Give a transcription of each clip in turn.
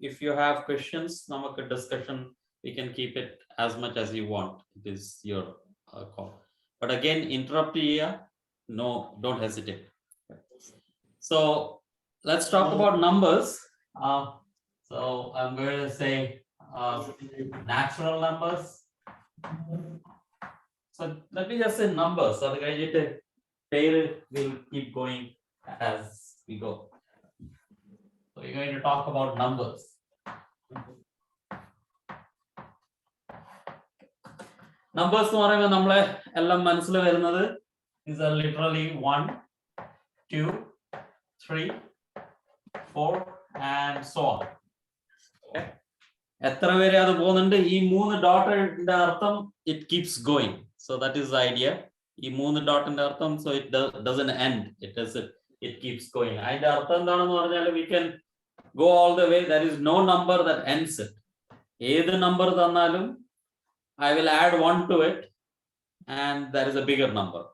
if you have questions, namak discussion, we can keep it as much as you want. It is your call. But again, interrupt here. No, don't hesitate. So let's talk about numbers. So I'm going to say natural numbers. So let me just say numbers. So the will keep going as we go. So we're going to talk about numbers. Numbers is literally 1, 2, 3, 4, and so on. Okay. It keeps going. So that is the idea. So it doesn't end. It keeps going. We can go all the way. There is no number that ends it. Either number I will add 1 to it, and there is a bigger number.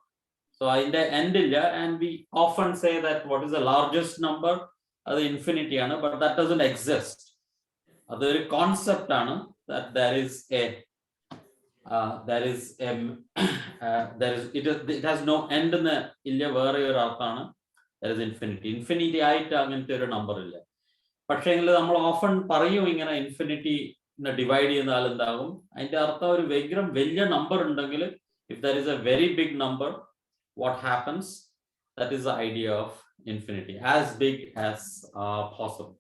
So in the end, and we often say that what is the largest number? The infinity, but that doesn't exist. The concept that there is a it has no end in the there is infinity. Infinity number. But often infinity divide number. If there is a very big number, what happens? That is the idea of infinity, as big as possible.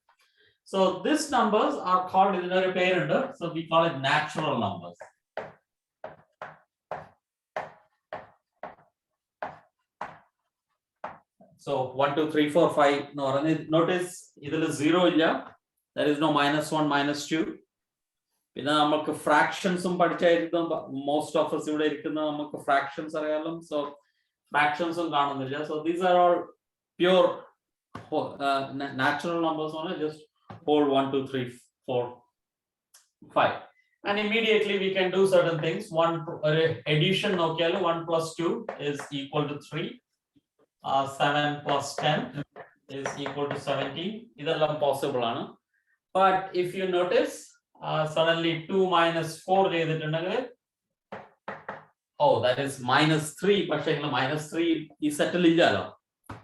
So these numbers are called in a pair, so we call it natural numbers. So 1, 2, 3, 4, 5. No, notice either is 0 illa. There is no -1, -2. Fractions most of us fractions so fractions so these are all pure natural numbers just whole 1, 2, 3, 4, 5, and immediately we can do certain things. One addition 1 plus 2 is equal to 3. 7 plus 10 is equal to 17. This is possible. But if you notice, suddenly 2 minus 4 oh, that is -3, but -3 is settled.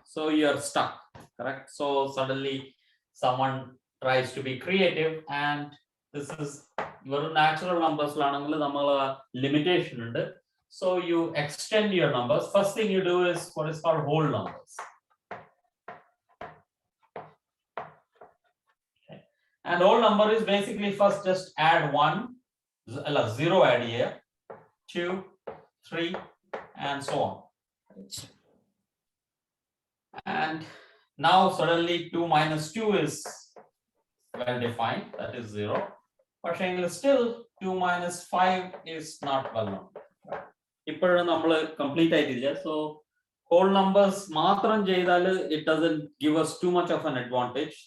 So you are stuck, correct? So suddenly someone tries to be creative, and this is your natural numbers limitation. So you extend your numbers. First thing you do is what is called whole numbers. Okay. And whole number is basically first just add 1, 0 add here, 2, 3, and so on. And now suddenly 2 minus 2 is well defined, that is 0. But still 2 minus 5 is not well known. Complete. So whole numbers it doesn't give us too much of an advantage.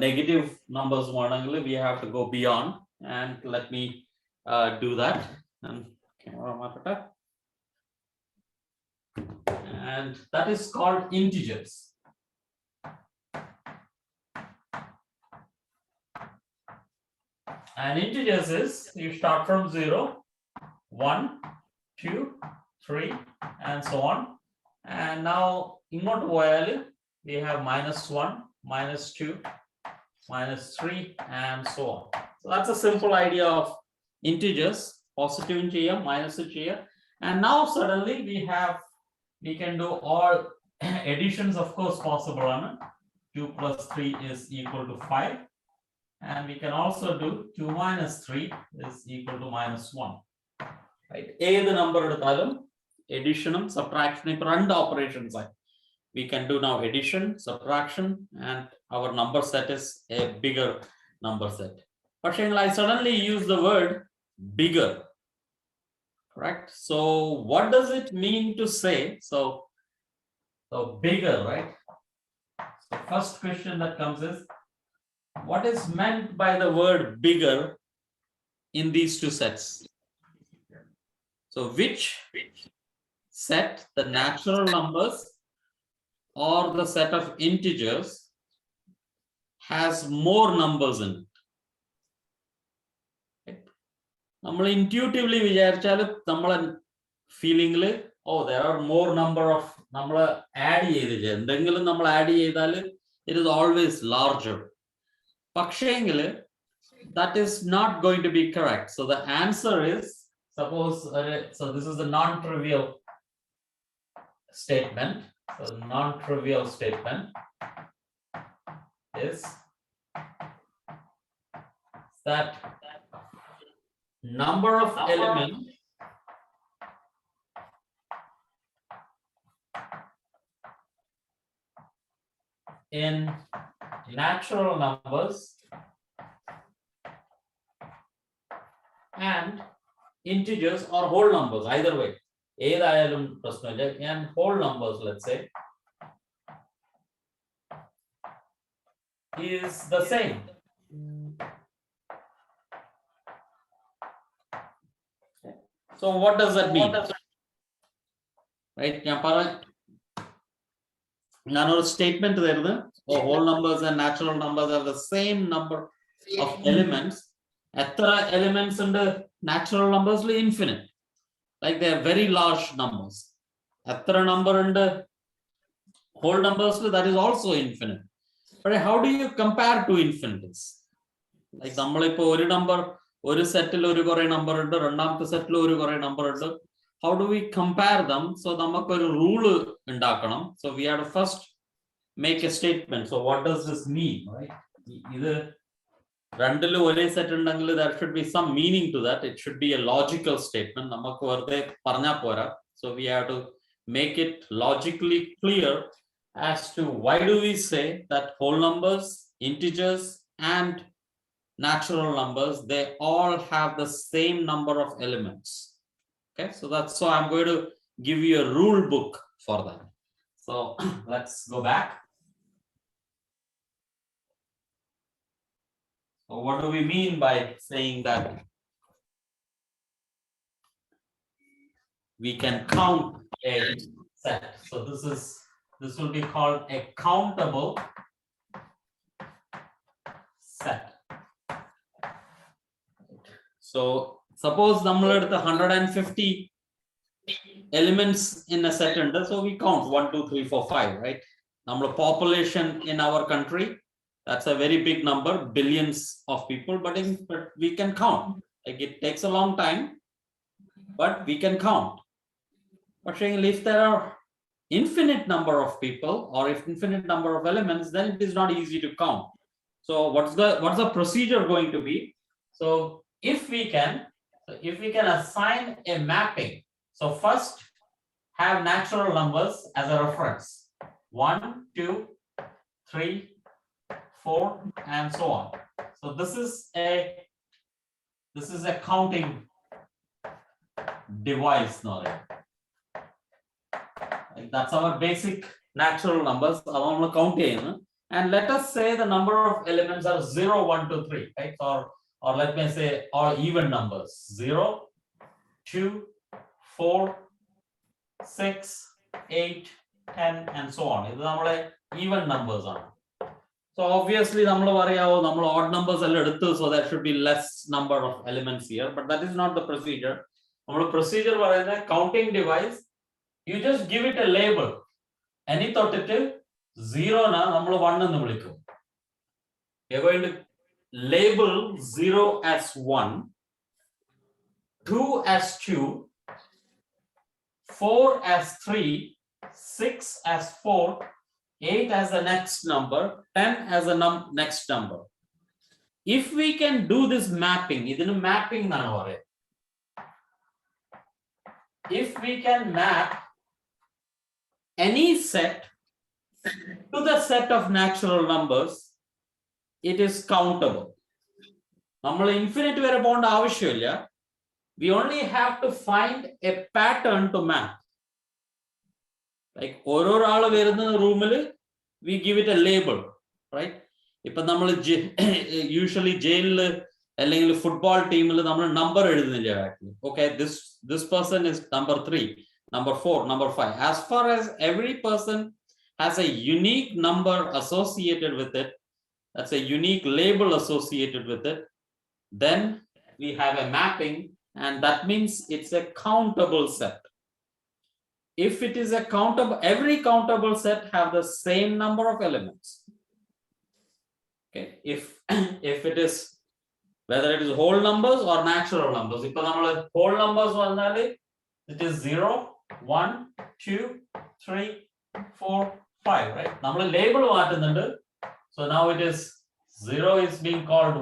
Negative numbers we have to go beyond, and let me do that. And that is called integers. And integers is you start from 0, 1, 2, 3, and so on. And now we have -1, -2, -3, and so on. So that's a simple idea of integers, positive integer, minus integer. And now suddenly we can do all additions, of course, possible. 2 plus 3 is equal to 5. And we can also do 2 minus 3 is equal to -1. Right? The number addition, subtraction, run operations. We can do now addition, subtraction, and our number set is a bigger number set. But I suddenly use the word bigger. Correct? So what does it mean to say? So bigger, right? So first question that comes is, what is meant by the word bigger in these two sets? So which set, the natural numbers or the set of integers, has more numbers in it. നമ്മൾ intuitively വിചാരിച്ചാൽ നമ്മളെ ഫീലിംഗിൽ there are more number of നമ്മൾ add ചെയ്തില്ല എന്തെങ്കിലും നമ്മൾ add ചെയ്താൽ it is always larger. പക്ഷേങ്കിൽ that is not going to be correct. So the answer is, suppose so this is a non-trivial statement. So non-trivial statement is that number of elements in natural numbers and integers or whole numbers, either way, ഏതായാലും പ്രശ്നമില്ല, and whole numbers, let's say, is the same. So what does that mean? Right, ഞാനൊരു statement തരുന്നു, whole numbers and natural numbers are the same number of elements. എത്ര elements ഉണ്ട് natural numbers? Infinite. Like they are very large numbers. എത്ര number ഉണ്ട് whole numbers? That is also infinite. But how do you compare two infinities? Like നമ്മളിപ്പോ ഒരു number ഒരു സെറ്റിൽ ഒരു കുറെ number ഉണ്ട്, രണ്ടാമത്തെ സെറ്റിൽ ഒരു കുറെ നമ്പർ ഉണ്ട്. How do we compare them? So നമുക്കൊരു rule ഉണ്ടാക്കണം. So we have to first make a statement. So what does this mean, right? ഇത് രണ്ടിലും ഒരേ സെറ്റ് ഉണ്ടെങ്കിൽ there should be some meaning to that. It should be a logical statement. നമുക്ക് വെറുതെ പറഞ്ഞാൽ പോരാ. So we have to make it logically clear as to why do we say that whole numbers, integers and natural numbers, they all have the same number of elements. Okay, so I'm going to give you a rule book for that. So let's go back. So what do we mean by saying that we can count a set? So this will be called a countable set. So suppose നമ്മൾ എടുത്ത 150 elements in a set ഉണ്ട്, so we count 1 2 3 4 5, right? Our population in our country, that's a very big number, billions of people, but we can count. Like it takes a long time, but we can count. But if there are infinite number of people or if infinite number of elements, then it is not easy to count. So what's the procedure going to be? So if we can assign a mapping, so first have natural numbers as a reference, 1 2 3 4 and so on. So this is a counting device now. Like that's our basic natural numbers. And let us say the number of elements are 0 1 2 3, right? Or let me say all even numbers, 0 2 4 6 8 10 and so on. This is our even numbers are. So obviously നമ്മൾ odd numbers alla eduthu, so there should be less number of elements here, but that is not the procedure. Our procedure parayna counting device, you just give it a label. Any thottittu 0 na nammal 1 ennu vilikkum. We are going to label 0 as 1, 2 as 2, 4 as 3, 6 as 4, 8 as the next number, 10 as the next number. If we can do this mapping, idinu mapping nanu paraya. If we can map any set to the set of natural numbers, it is countable. നമ്മൾ infinite വരെ പോകേണ്ട ആവശ്യമില്ല. We only have to find a pattern to map. Like ഓരോരാൾ വരുന്ന റൂമിൽ we give it a label, right? ഇപ്പൊ നമ്മൾ usually ജയിലിൽ അല്ലെങ്കിൽ ഫുട്ബോൾ ടീമിൽ നമ്മൾ നമ്പർ എഴുതുന്നില്ല. Okay, this person is number 3, number 4, number 5. As far as every person has a unique number associated with it, That's a unique label associated with it. Then we have a mapping, and that means it's a countable set. If it is a countable, every countable set have the same number of elements. Okay, if it is, whether it is whole numbers or natural numbers, if whole numbers it is 0, 1, 2, 3, 4, 5, right? Number label. So now it is 0 is being called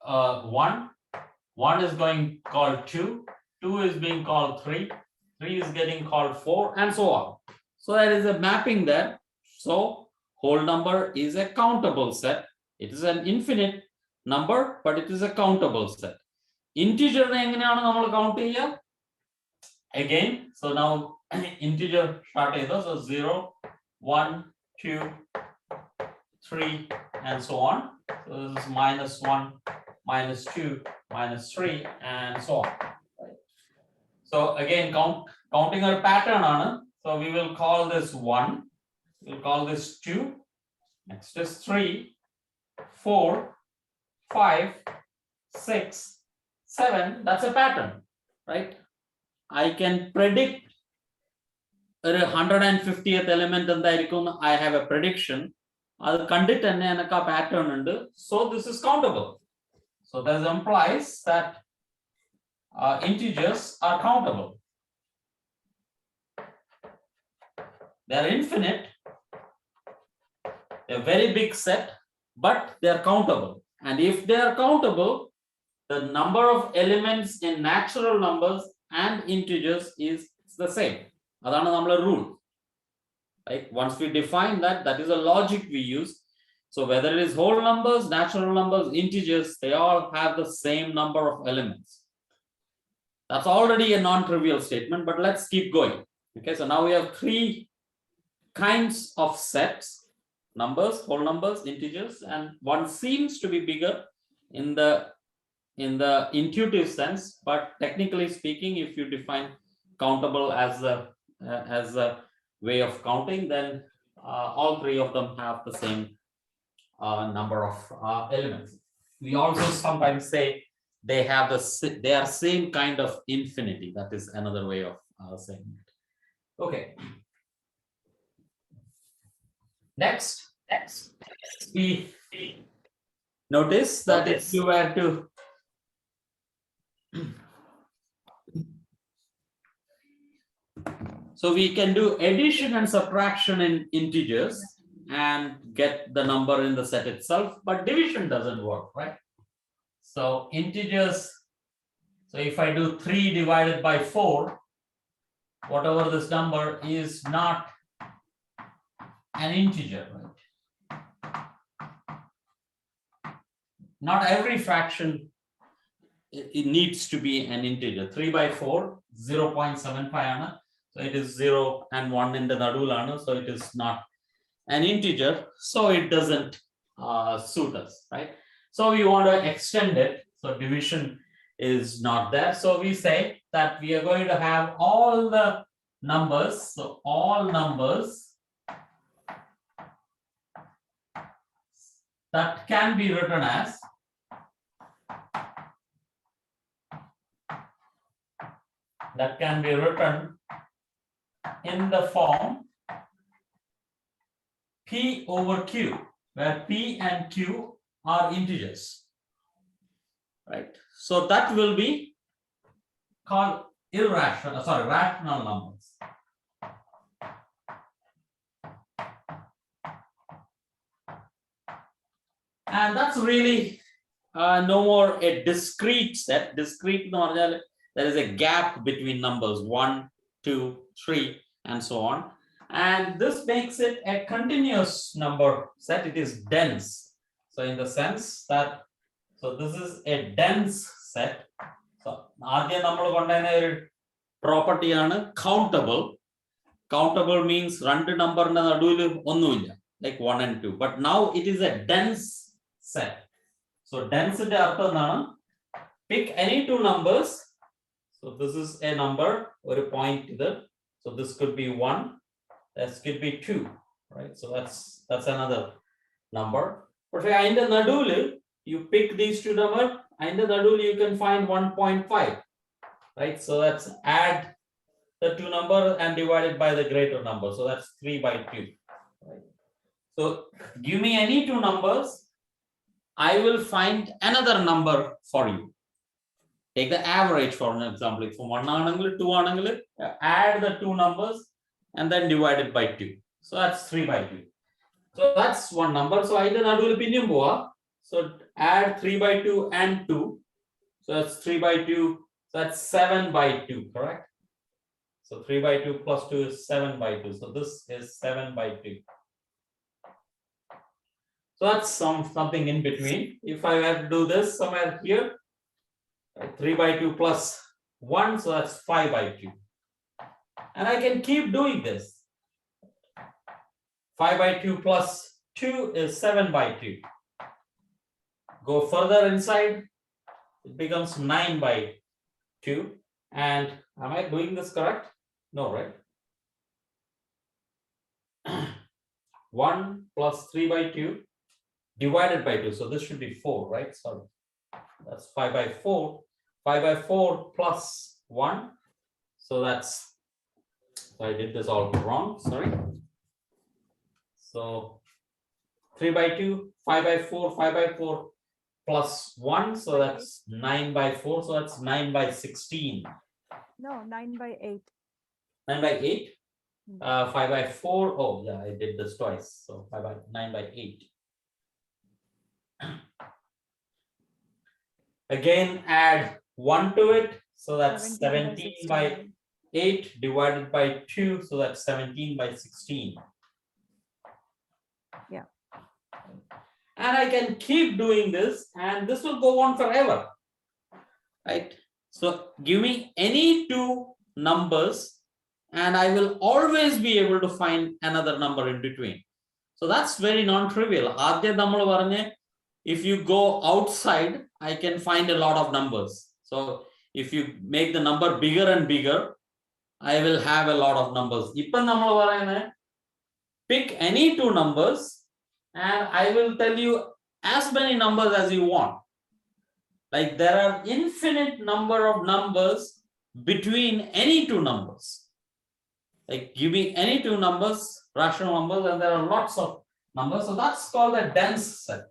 1 is going called 2, 2 is being called 3, 3 is getting called 4, and so on. So there is a mapping there. So whole number is a countable set. It is an infinite number, but it is a countable set. Integer count again. So now integer start so 0, 1, 2, 3, and so on. So this is -1, -2, -3, and so on. Right. So again, counting a pattern. So we will call this 1. We'll call this 2. Next is 3, 4, 5, 6, 7. That's a pattern, right? I can predict a 150th element and I have a prediction. I'll conduct a pattern. So this is countable. So that implies that integers are countable. They're infinite. A very big set, but they are countable. And if they are countable, the number of elements in natural numbers and integers is the same. That's our rule. Right? Once we define that, that is a logic we use. So whether it is whole numbers, natural numbers, integers, they all have the same number of elements. That's already a non-trivial statement, but let's keep going. Okay, so now we have 3 kinds of sets. Numbers, whole numbers, integers, and one seems to be bigger in the intuitive sense, but technically speaking, if you define countable as a way of counting, then all 3 of them have the same number of elements. We also sometimes say they are same kind of infinity. That is another way of saying it. Okay. Next, we notice that if you were to so we can do addition and subtraction in integers and get the number in the set itself, but division doesn't work, right? So integers, so if I do 3 divided by 4, whatever this number is not an integer, right? Not every fraction it needs to be an integer. 3 by 4, 0.75. So it is 0 and 1 in the nadulana, so it is not an integer, so it doesn't suit us, right? So we want to extend it, so division is not there. So we say that we are going to have all the numbers, so all numbers that can be written as in the form P over Q, where P and Q are integers, right? So that will be called rational numbers. And that's really no more a discrete set. Discrete, there is a gap between numbers 1, 2, 3, and so on. And this makes it a continuous number set. It is dense. So in the sense that, so this is a dense set. So number property countable. Countable means random number like 1 and 2. But now it is a dense set. So density pick any 2 numbers. So this is a number or a point either. So this could be 1. This could be 2, right? So that's another number. പക്ഷേ അതിന്റെ നടുവില് you pick these two numbers, അതിന്റെ നടുവില് you can find 1.5, right? So that's add the two numbers and divide it by the greater number. So that's 3/2. Right? So give me any two numbers, I will find another number for you. Take the average for an example. If one angle, two angle, add the two numbers and then divide it by 2. So that's 3/2. So that's one number. So I then add opinion boa. So add 3/2 and 2. So that's 3/2. So that's 7/2, correct? So 3/2 plus 2 is 7/2. So this is 7/2. So that's something in between. If I had to do this somewhere here, 3/2 plus 1, so that's 5/2. And I can keep doing this. 5/2 plus 2 is 7/2. Go further inside, it becomes 9/2. And am I doing this correct? No, right? 1 plus 3/2 divided by 2. So this should be 4, right? Sorry. That's 5/4. 5/4 plus 1. So that's, I did this all wrong. Sorry. So 3/2, 5/4, 5/4 plus 1. So that's 9/4. So that's 9/16. No, 9/8. 9/8. 5/4. Oh, yeah, I did this twice. So 9/8. Again, add 1 to it. So that's 17/8 divided by 2. So that's 17/16. Yeah. And I can keep doing this, and this will go on forever. Right? So give me any two numbers, and I will always be able to find another number in between. So that's very non-trivial. If you go outside, I can find a lot of numbers. So if you make the number bigger and bigger, I will have a lot of numbers. Pick any two numbers, and I will tell you as many numbers as you want. Like there are infinite number of numbers between any two numbers. Like give me any two numbers, rational numbers, and there are lots of numbers. So that's called a dense set.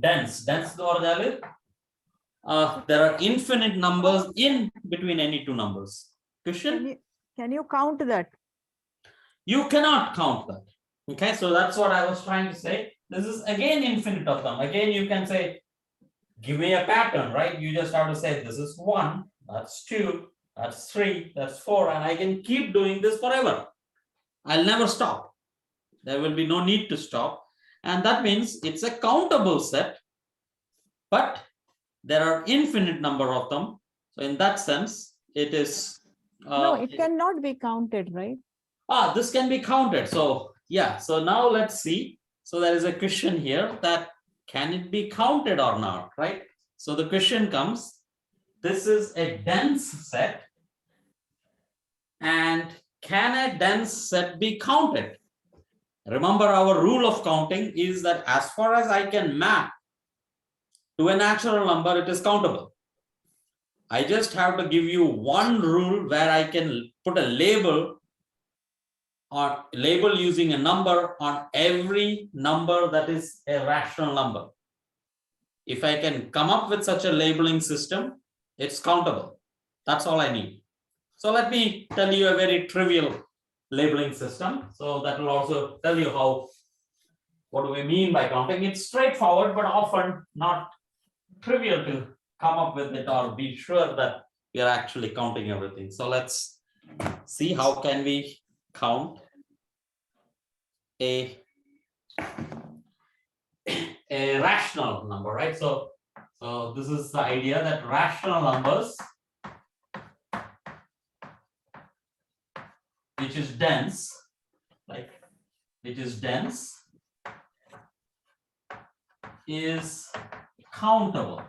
Dense there are infinite numbers in between any two numbers. Question? Can you count that? You cannot count that. Okay, so that's what I was trying to say. This is again infinite of them. Again, you can say, give me a pattern, right? You just have to say this is 1, that's 2, that's 3, that's 4, and I can keep doing this forever. I'll never stop. There will be no need to stop. And that means it's a countable set, but there are infinite number of them. So in that sense, it is. No, it cannot be counted, right? This can be counted. So yeah, so now let's see. So there is a question here that can it be counted or not, right? So the question comes, this is a dense set, and can a dense set be counted? Remember, our rule of counting is that as far as I can map to a natural number, it is countable. I just have to give you one rule where I can put a label or label using a number on every number that is a rational number. If I can come up with such a labeling system, it's countable. That's all I need. So let me tell you a very trivial labeling system. So that will also tell you what do we mean by counting. It's straightforward, but often not trivial to come up with it or be sure that we are actually counting everything. So let's see how can we count a rational number, right? So this is the idea that rational numbers, which is dense, like which is dense, is countable.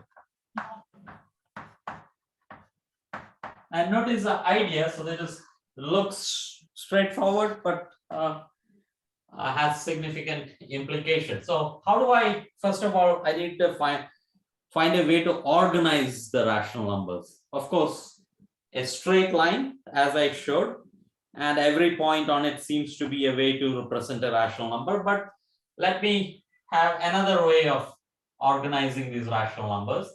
And notice the idea. So that just looks straightforward, but has significant implications. So how do I, first of all, I need to find a way to organize the rational numbers. Of course, a straight line, as I showed, and every point on it seems to be a way to represent a rational number. But let me have another way of organizing these rational numbers.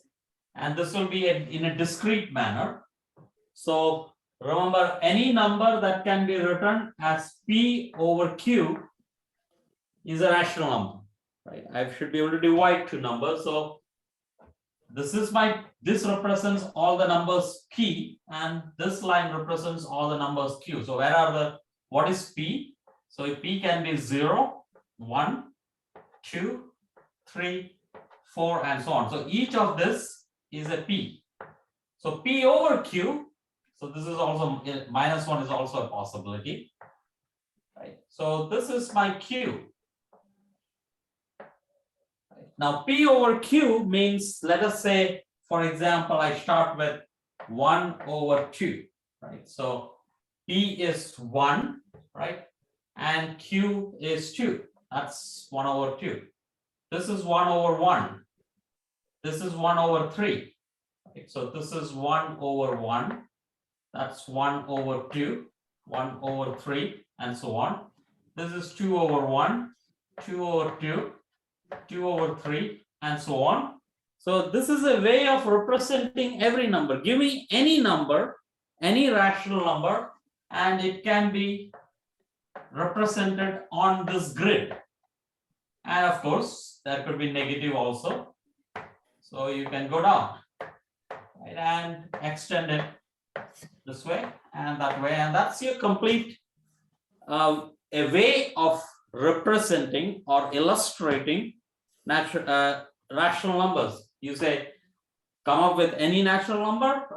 And this will be in a discrete manner. So remember, any number that can be written as P over Q is a rational number, right? I should be able to divide two numbers. So this represents all the numbers P, and this line represents all the numbers Q. So what is P? So P can be 0, 1, 2, 3, 4, and so on. So each of this is a P. So P over Q, so this is also -1 is also a possibility, right? So this is my Q. Now, P over Q means, let us say, for example, I start with 1 over 2, right? So P is 1, right? And Q is 2. That's 1 over 2. This is 1 over 1. This is 1 over 3. Right? So this is 1 over 1. That's 1 over 2, 1 over 3, and so on. This is 2 over 1, 2 over 2. 2 over 3, and so on. So this is a way of representing every number. Give me any number, any rational number, and it can be represented on this grid. And of course, there could be negative also. So you can go down, right, and extend it this way and that way. And that's your complete a way of representing or illustrating rational numbers. You say, come up with any natural number,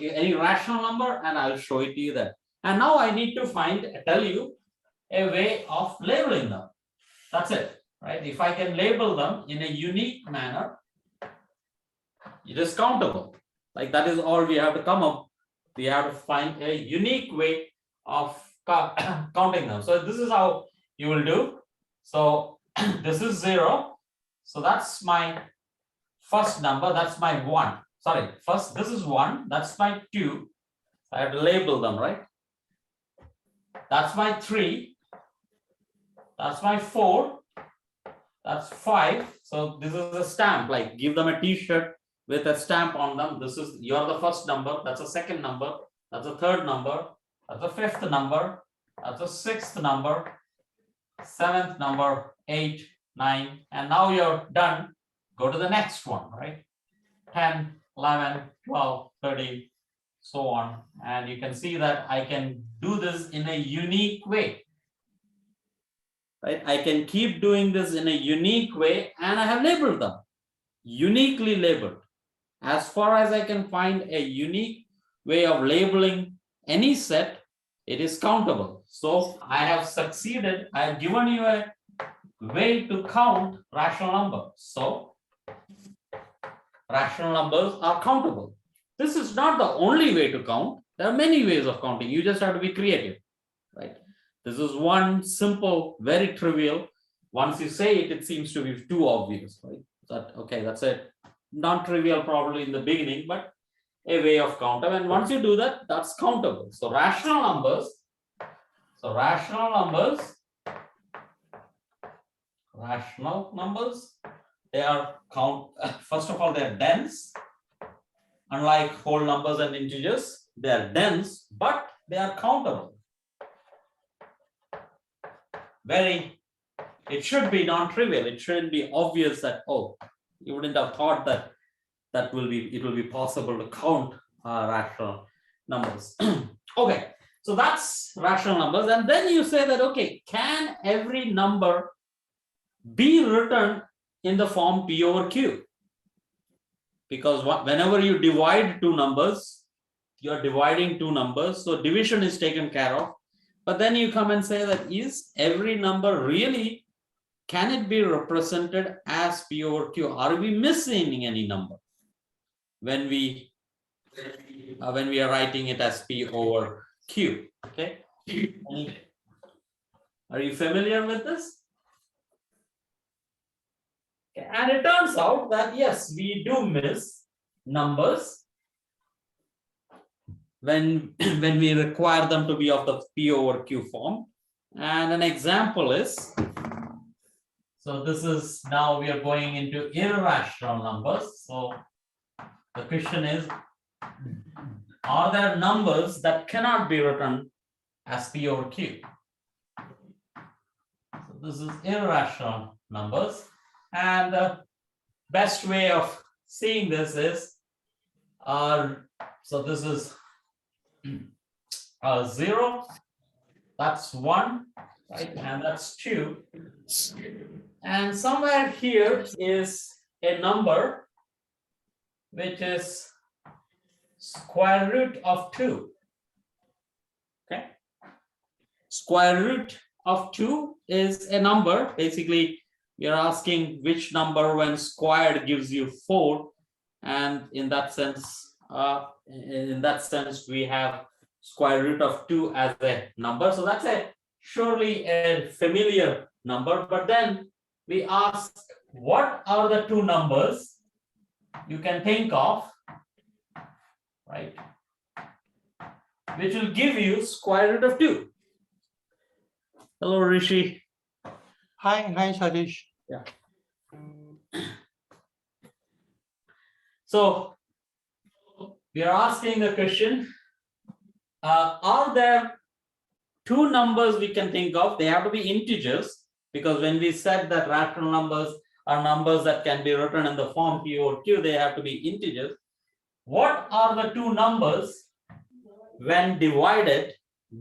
any rational number, and I'll show it to you there. And now I need to tell you a way of labeling them. That's it, right? If I can label them in a unique manner, it is countable. Like that is all we have to come up. We have to find a unique way of counting them. So this is how you will do. So this is 0. So that's my first number. That's my 1. Sorry, first this is 1. That's my 2. I have to label them, right? That's my 3. That's my 4. That's 5. So this is a stamp, like give them a t-shirt with a stamp on them. This is, you're the first number. That's a second number. That's a third number. That's a fifth number. That's a sixth number. Seventh number, 8, 9, and now you're done. Go to the next one, right? 10, 11, 12, 13, so on. And you can see that I can do this in a unique way, right? I can keep doing this in a unique way, and I have labeled them, uniquely labeled. As far as I can find a unique way of labeling any set, it is countable. So I have succeeded. I have given you a way to count rational numbers. So rational numbers are countable. This is not the only way to count. There are many ways of counting. You just have to be creative, right? This is one simple, very trivial. Once you say it, it seems to be too obvious, right? That, okay, that's it. Non-trivial probably in the beginning, but a way of counting. And once you do that, that's countable. So rational numbers, they are first of all, they're dense. Unlike whole numbers and integers, they are dense, but they are countable. It should be non-trivial. It shouldn't be obvious that, oh, you wouldn't have thought that it will be possible to count rational numbers. Okay, so that's rational numbers. And then you say that, okay, can every number be written in the form P over Q? Because whenever you divide two numbers, you're dividing two numbers. So division is taken care of. But then you come and say that, is every number really, can it be represented as P over Q? Are we missing any number when we are writing it as P over Q? Okay. Are you familiar with this? Okay. And it turns out that yes, we do miss numbers when when we require them to be of the P over Q form. And an example is, so this is now we are going into irrational numbers. So the question is, are there numbers that cannot be written as P over Q? So this is irrational numbers. And the best way of seeing this is, so this is 0, that's 1, right? And that's 2. And somewhere here is a number which is square root of 2. Okay. Square root of 2 is a number. Basically, we are asking which number when squared gives you 4. And in that sense, we have square root of 2 as a number. So that's surely a familiar number. But then we ask, what are the two numbers you can think of, right, which will give you square root of 2? Hello, Rishi. Hi, Shajesh. Yeah. So we are asking the question, are there two numbers we can think of? They have to be integers, because when we said that rational numbers are numbers that can be written in the form P over Q, they have to be integers. What are the two numbers when divided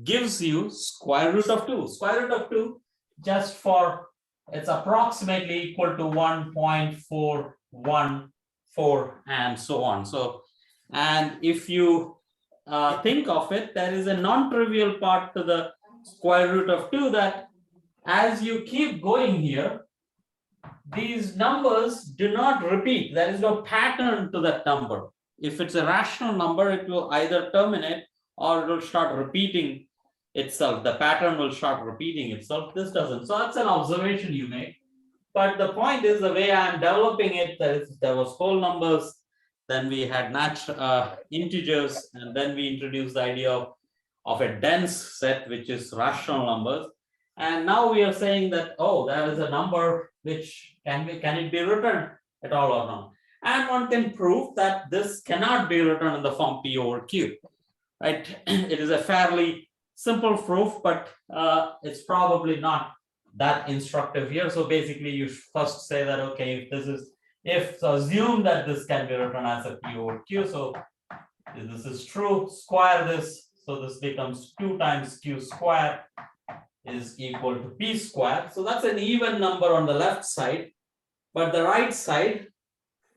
gives you square root of 2? Square root of 2, just for, it's approximately equal to 1.414 and so on. So, and if you think of it, there is a non-trivial part to the square root of 2, that as you keep going here, these numbers do not repeat. There is no pattern to that number. If it's a rational number, it will either terminate or it will start repeating itself. The pattern will start repeating itself. This doesn't. So that's an observation you make. But the point is, the way I'm developing it, there was whole numbers, then we had integers, and then we introduced the idea of a dense set, which is rational numbers. And now we are saying that, oh, there is a number which can it be written at all or not? And one can prove that this cannot be written in the form P over Q, right? It is a fairly simple proof, but it's probably not that instructive here. So basically, you first say that, okay, so assume that this can be written as a P over Q. So if this is true, square this. So this becomes 2 times Q square is equal to P square. So that's an even number on the left side. But the right side,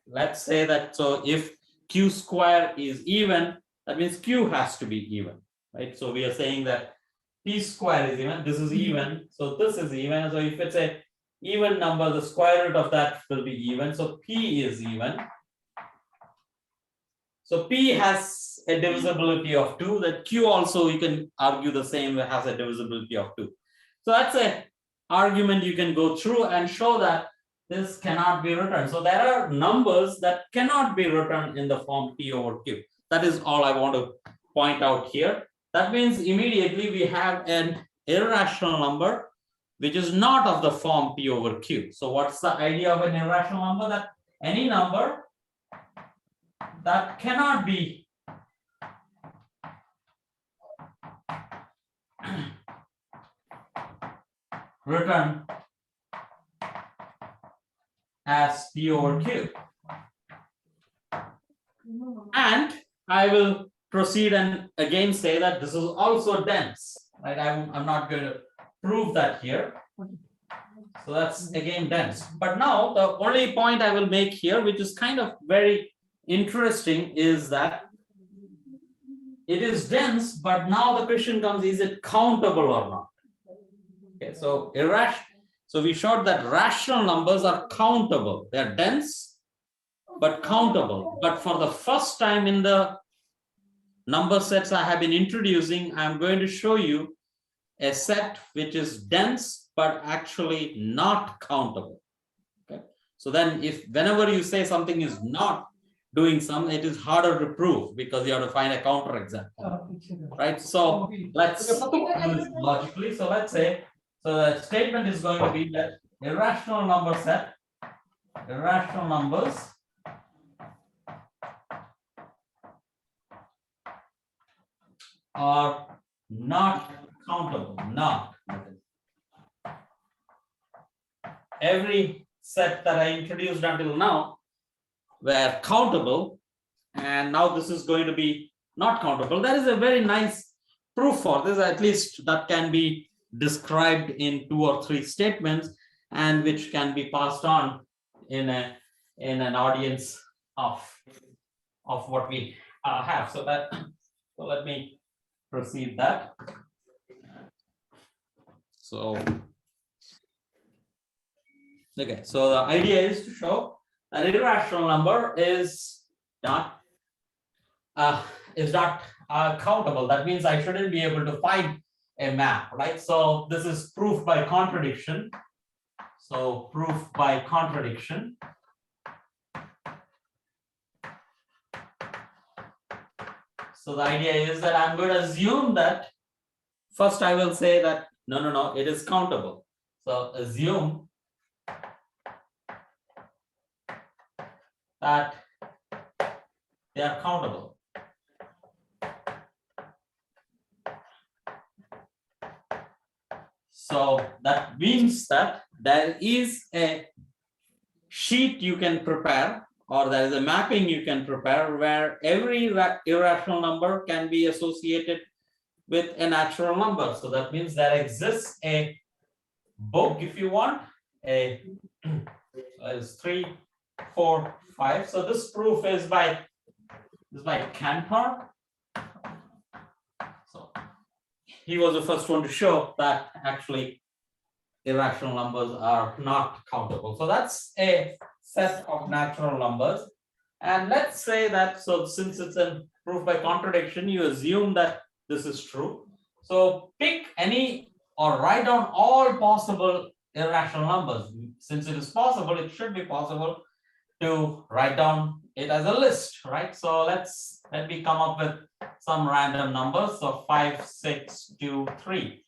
let's say that, so if Q square is even, that means Q has to be even, right? So we are saying that P square is even, this is even, so this is even. So if it's a even number, the square root of that will be even. So P is even. So P has a divisibility of 2. That Q also, you can argue the same, has a divisibility of 2. So that's an argument you can go through and show that this cannot be written. So there are numbers that cannot be written in the form P over Q. That is all I want to point out here. That means immediately we have an irrational number which is not of the form P over Q. So what's the idea of an irrational number? That any number that cannot be written as P over Q. And I will proceed and again say that this is also dense, right? I'm not going to prove that here. So that's again dense. But now the only point I will make here, which is kind of very interesting, is that it is dense, but now the question comes, is it countable or not? Okay, so so we showed that rational numbers are countable. They are dense, but countable. But for the first time in the number sets I have been introducing, I'm going to show you a set which is dense but actually not countable. Okay, so then if whenever you say something is not doing some, it is harder to prove because you have to find a counter example, right? So let's do this logically. So let's say, so the statement is going to be that irrational number set, irrational numbers are not countable, not. Every set that I introduced until now were countable, and now this is going to be not countable. That is a very nice proof for this, at least that can be described in 2 or 3 statements and which can be passed on in an audience of what we have. So let me proceed that. So okay, so the idea is to show an irrational number is not countable. That means I shouldn't be able to find a map, right? So this is proof by contradiction. So proof by contradiction. So the idea is that I'm going to assume that first I will say that no, it is countable. So assume that they are countable. So that means that there is a sheet you can prepare, or there is a mapping you can prepare where every irrational number can be associated with a natural number. So that means there exists a book, if you want, is 3, 4, 5. So this proof is by Cantor. So he was the first one to show that actually irrational numbers are not countable. So that's a set of natural numbers. And let's say that, so since it's a proof by contradiction, you assume that this is true. So pick any or write down all possible irrational numbers. Since it is possible, it should be possible to write down it as a list, right? So let me come up with some random numbers. So 5, 6, 2, 3.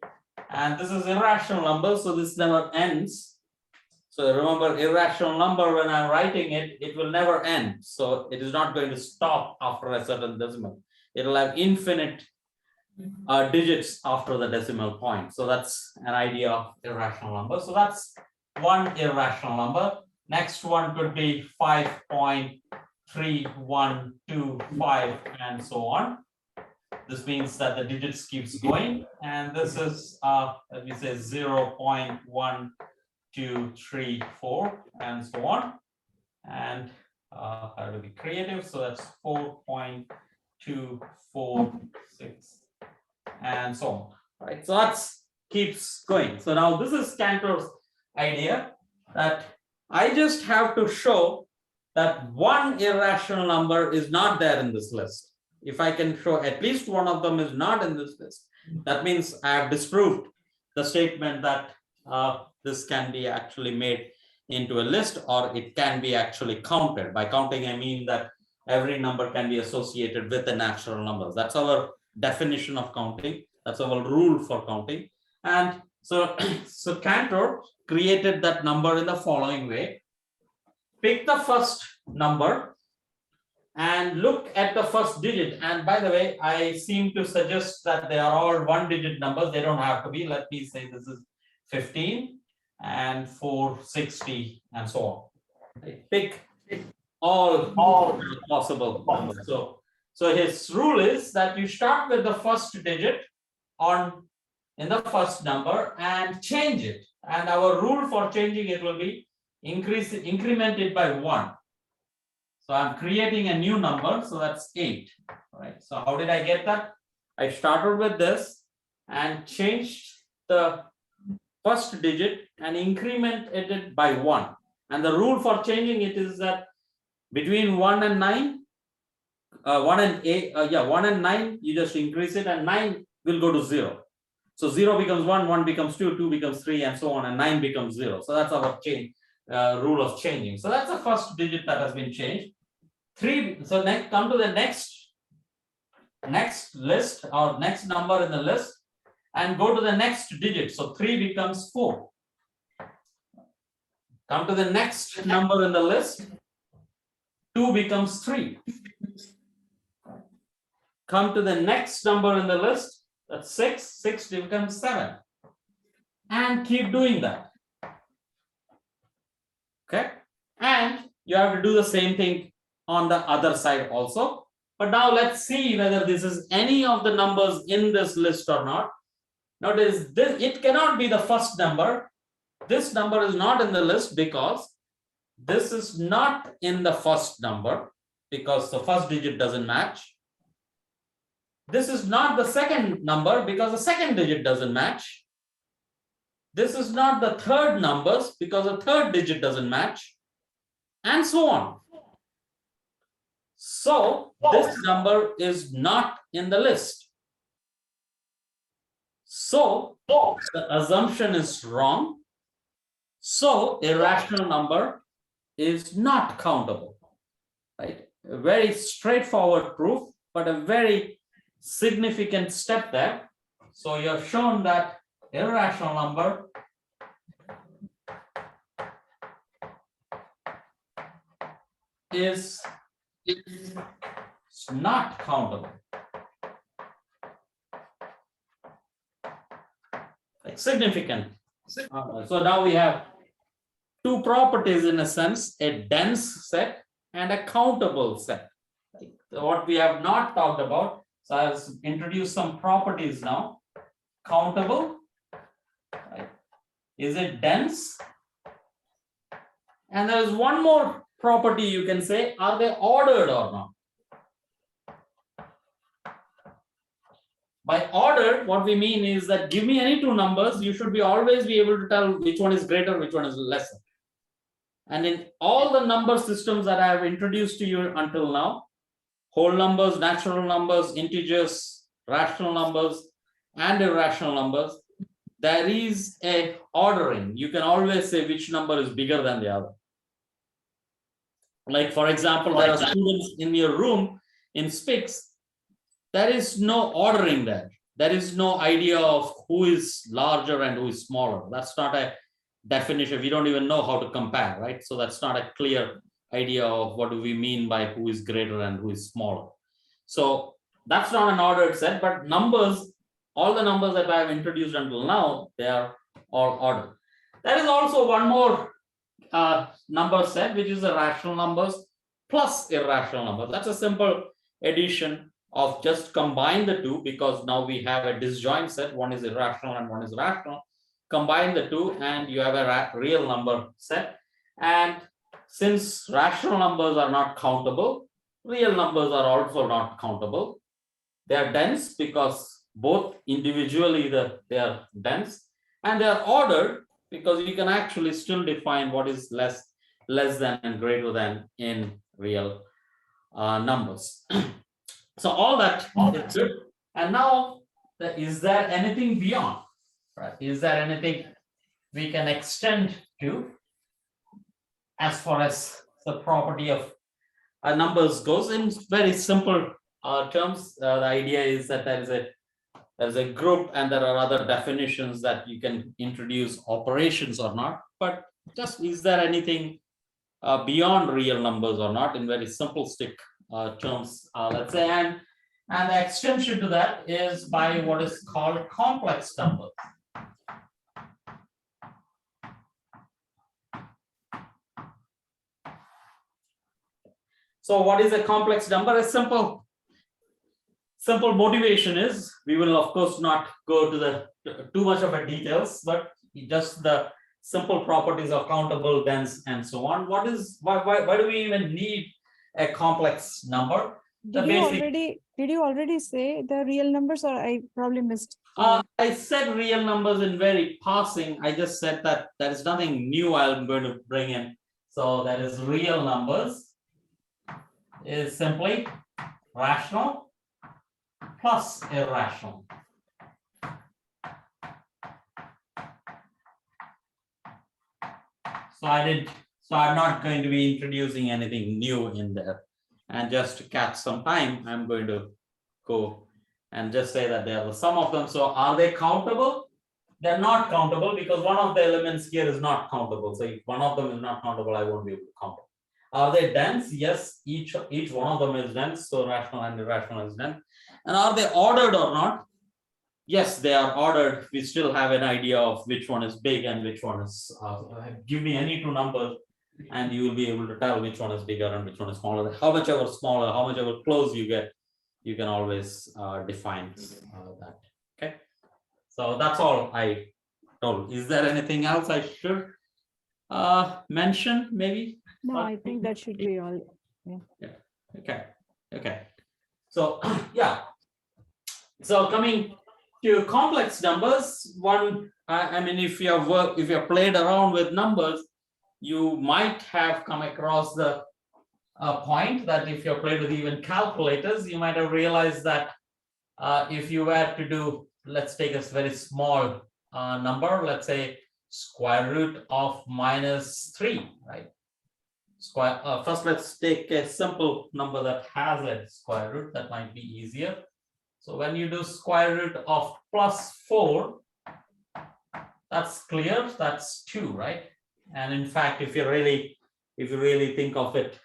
And this is irrational number, so this never ends. So remember, irrational number, when I'm writing it, it will never end. So it is not going to stop after a certain decimal. It will have infinite digits after the decimal point. So that's an idea of irrational number. So that's one irrational number. Next one could be 5.3125 and so on. This means that the digits keeps going, and this is let me say 0.1234 and so on. And I have to be creative, so that's 4.246 and so on. Right, so that's keeps going. So now this is Cantor's idea that I just have to show that one irrational number is not there in this list. If I can show at least one of them is not in this list, that means I have disproved the statement that this can be actually made into a list, or it can be actually counted. By counting, I mean that every number can be associated with the natural numbers. That's our definition of counting. That's our rule for counting. And so, so Cantor created that number in the following way. Pick the first number and look at the first digit. And by the way, I seem to suggest that they are all 1-digit numbers. They don't have to be. Let me say this is 15 and 460 and so on. Pick all possible numbers. So his rule is that you start with the first digit in the first number and change it. And our rule for changing it will be increment it by 1. So I'm creating a new number, so that's 8. Right. So how did I get that? I started with this and changed the first digit and incremented it by 1. And the rule for changing it is that between 1 and 9, 1 and 9, you just increase it, and 9 will go to 0. So 0 becomes 1, 1 becomes 2, 2 becomes 3, and so on, and 9 becomes 0. So that's our change rule of changing. So that's the first digit that has been changed. 3. So next, come to the next list or next number in the list, and go to the next digit. So 3 becomes 4. Come to the next number in the list. 2 becomes 3. Come to the next number in the list. That's 6. 6 becomes 7. And keep doing that. Okay. And you have to do the same thing on the other side also. But now let's see whether this is any of the numbers in this list or not. Notice this, it cannot be the first number. This number is not in the list because this is not in the first number because the first digit doesn't match. This is not the second number because the second digit doesn't match. This is not the third numbers because the third digit doesn't match, and so on. So this number is not in the list. So the assumption is wrong. So irrational number is not countable, right? A very straightforward proof, but a very significant step there. So you have shown that irrational number is not countable. Like significant. So now we have two properties in a sense, a dense set and a countable set. Like what we have not talked about. So I'll introduce some properties now. Countable, right? Is it dense? And there is one more property you can say, are they ordered or not? By ordered, what we mean is that give me any two numbers, you should always be able to tell which one is greater, which one is lesser. And in all the number systems that I have introduced to you until now, whole numbers, natural numbers, integers, rational numbers, and irrational numbers, there is a ordering. You can always say which number is bigger than the other. Like for example, there are students in your room in Sphics. There is no ordering there. There is no idea of who is larger and who is smaller. That's not a definition. We don't even know how to compare, right? So that's not a clear idea of what do we mean by who is greater and who is smaller. So that's not an ordered set, but numbers, all the numbers that I have introduced until now, they are all ordered. There is also one more number set, which is the rational numbers plus irrational numbers. That's a simple addition of just combine the two, because now we have a disjoint set. One is irrational and one is rational. Combine the two and you have a real number set. And since rational numbers are not countable, real numbers are also not countable. They are dense because both individually they are dense, and they are ordered because you can actually still define what is less than and greater than in real numbers. So all that is good. And now, is there anything beyond? Right? Is there anything we can extend to as far as the property of numbers goes? In very simple terms, the idea is that there is a group and there are other definitions that you can introduce operations or not. But just is there anything beyond real numbers or not, in very simplistic terms, let's say, and the extension to that is by what is called complex numbers. So what is a complex number? A simple motivation is, we will of course not go to the too much of a details, but just the simple properties of countable, dense, and so on. Why do we even need a complex number? Did you already say the real numbers, or I probably missed? I said real numbers in very passing. I just said that there is nothing new I'm going to bring in. So that is real numbers is simply rational plus irrational. So I'm not going to be introducing anything new in there. And just to catch some time, I'm going to go and just say that there are some of them. So are they countable? They're not countable because one of the elements here is not countable. So if one of them is not countable, I won't be able to count it. Are they dense? Yes, each one of them is dense. So rational and irrational is dense. And are they ordered or not? Yes, they are ordered. We still have an idea of which one is big and which one is. Give me any two numbers, and you will be able to tell which one is bigger and which one is smaller. How much ever smaller, how much ever close you get, you can always define that. Okay, so that's all I told. Is there anything else I should mention? Maybe. No, I think that should be all. Okay. So yeah. So coming to complex numbers, I mean, if you have played around with numbers, you might have come across the point that if you have played with even calculators, you might have realized that if you were to do, let's take a very small number, let's say square root of -3, right? First, let's take a simple number that has a square root. That might be easier. So when you do square root of +4, that's clear, that's 2, right? And in fact, if you really think of it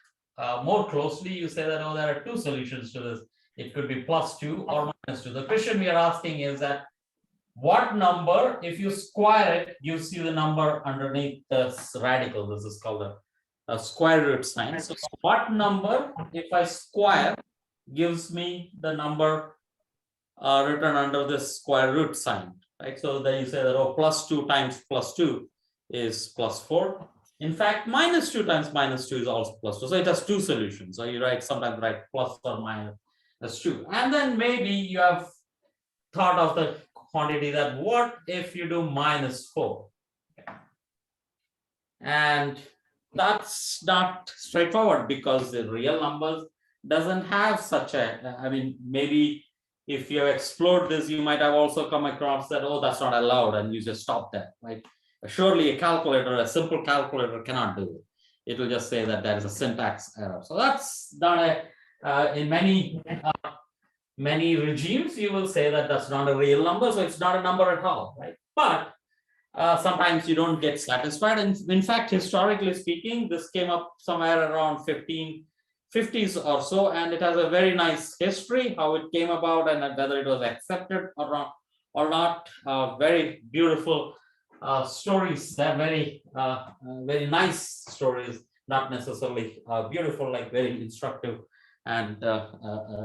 more closely, you say that, oh, there are two solutions to this. It could be +2 or -2. The question we are asking is that what number, if you square it, gives you the number underneath the radical. This is called a square root sign. So what number, if I square, gives me the number written under this square root sign, right? So then you say that, oh, +2 times +2 is +4. In fact, -2 times -2 is also +2. So it has two solutions. So you sometimes write plus or minus as 2. And then maybe you have thought of the quantity that what if you do -4? And that's not straightforward because the real numbers doesn't have such a, I mean, maybe if you have explored this, you might have also come across that, oh, that's not allowed, and you just stop there, right? Surely a calculator, a simple calculator cannot do it. It will just say that there is a syntax error. So that's not a, in many regimes, you will say that that's not a real number, so it's not a number at all, right? But sometimes you don't get satisfied. And in fact, historically speaking, this came up somewhere around 1550s or so, and it has a very nice history, how it came about and whether it was accepted or not. Very beautiful stories. They're very nice stories, not necessarily beautiful, like very instructive and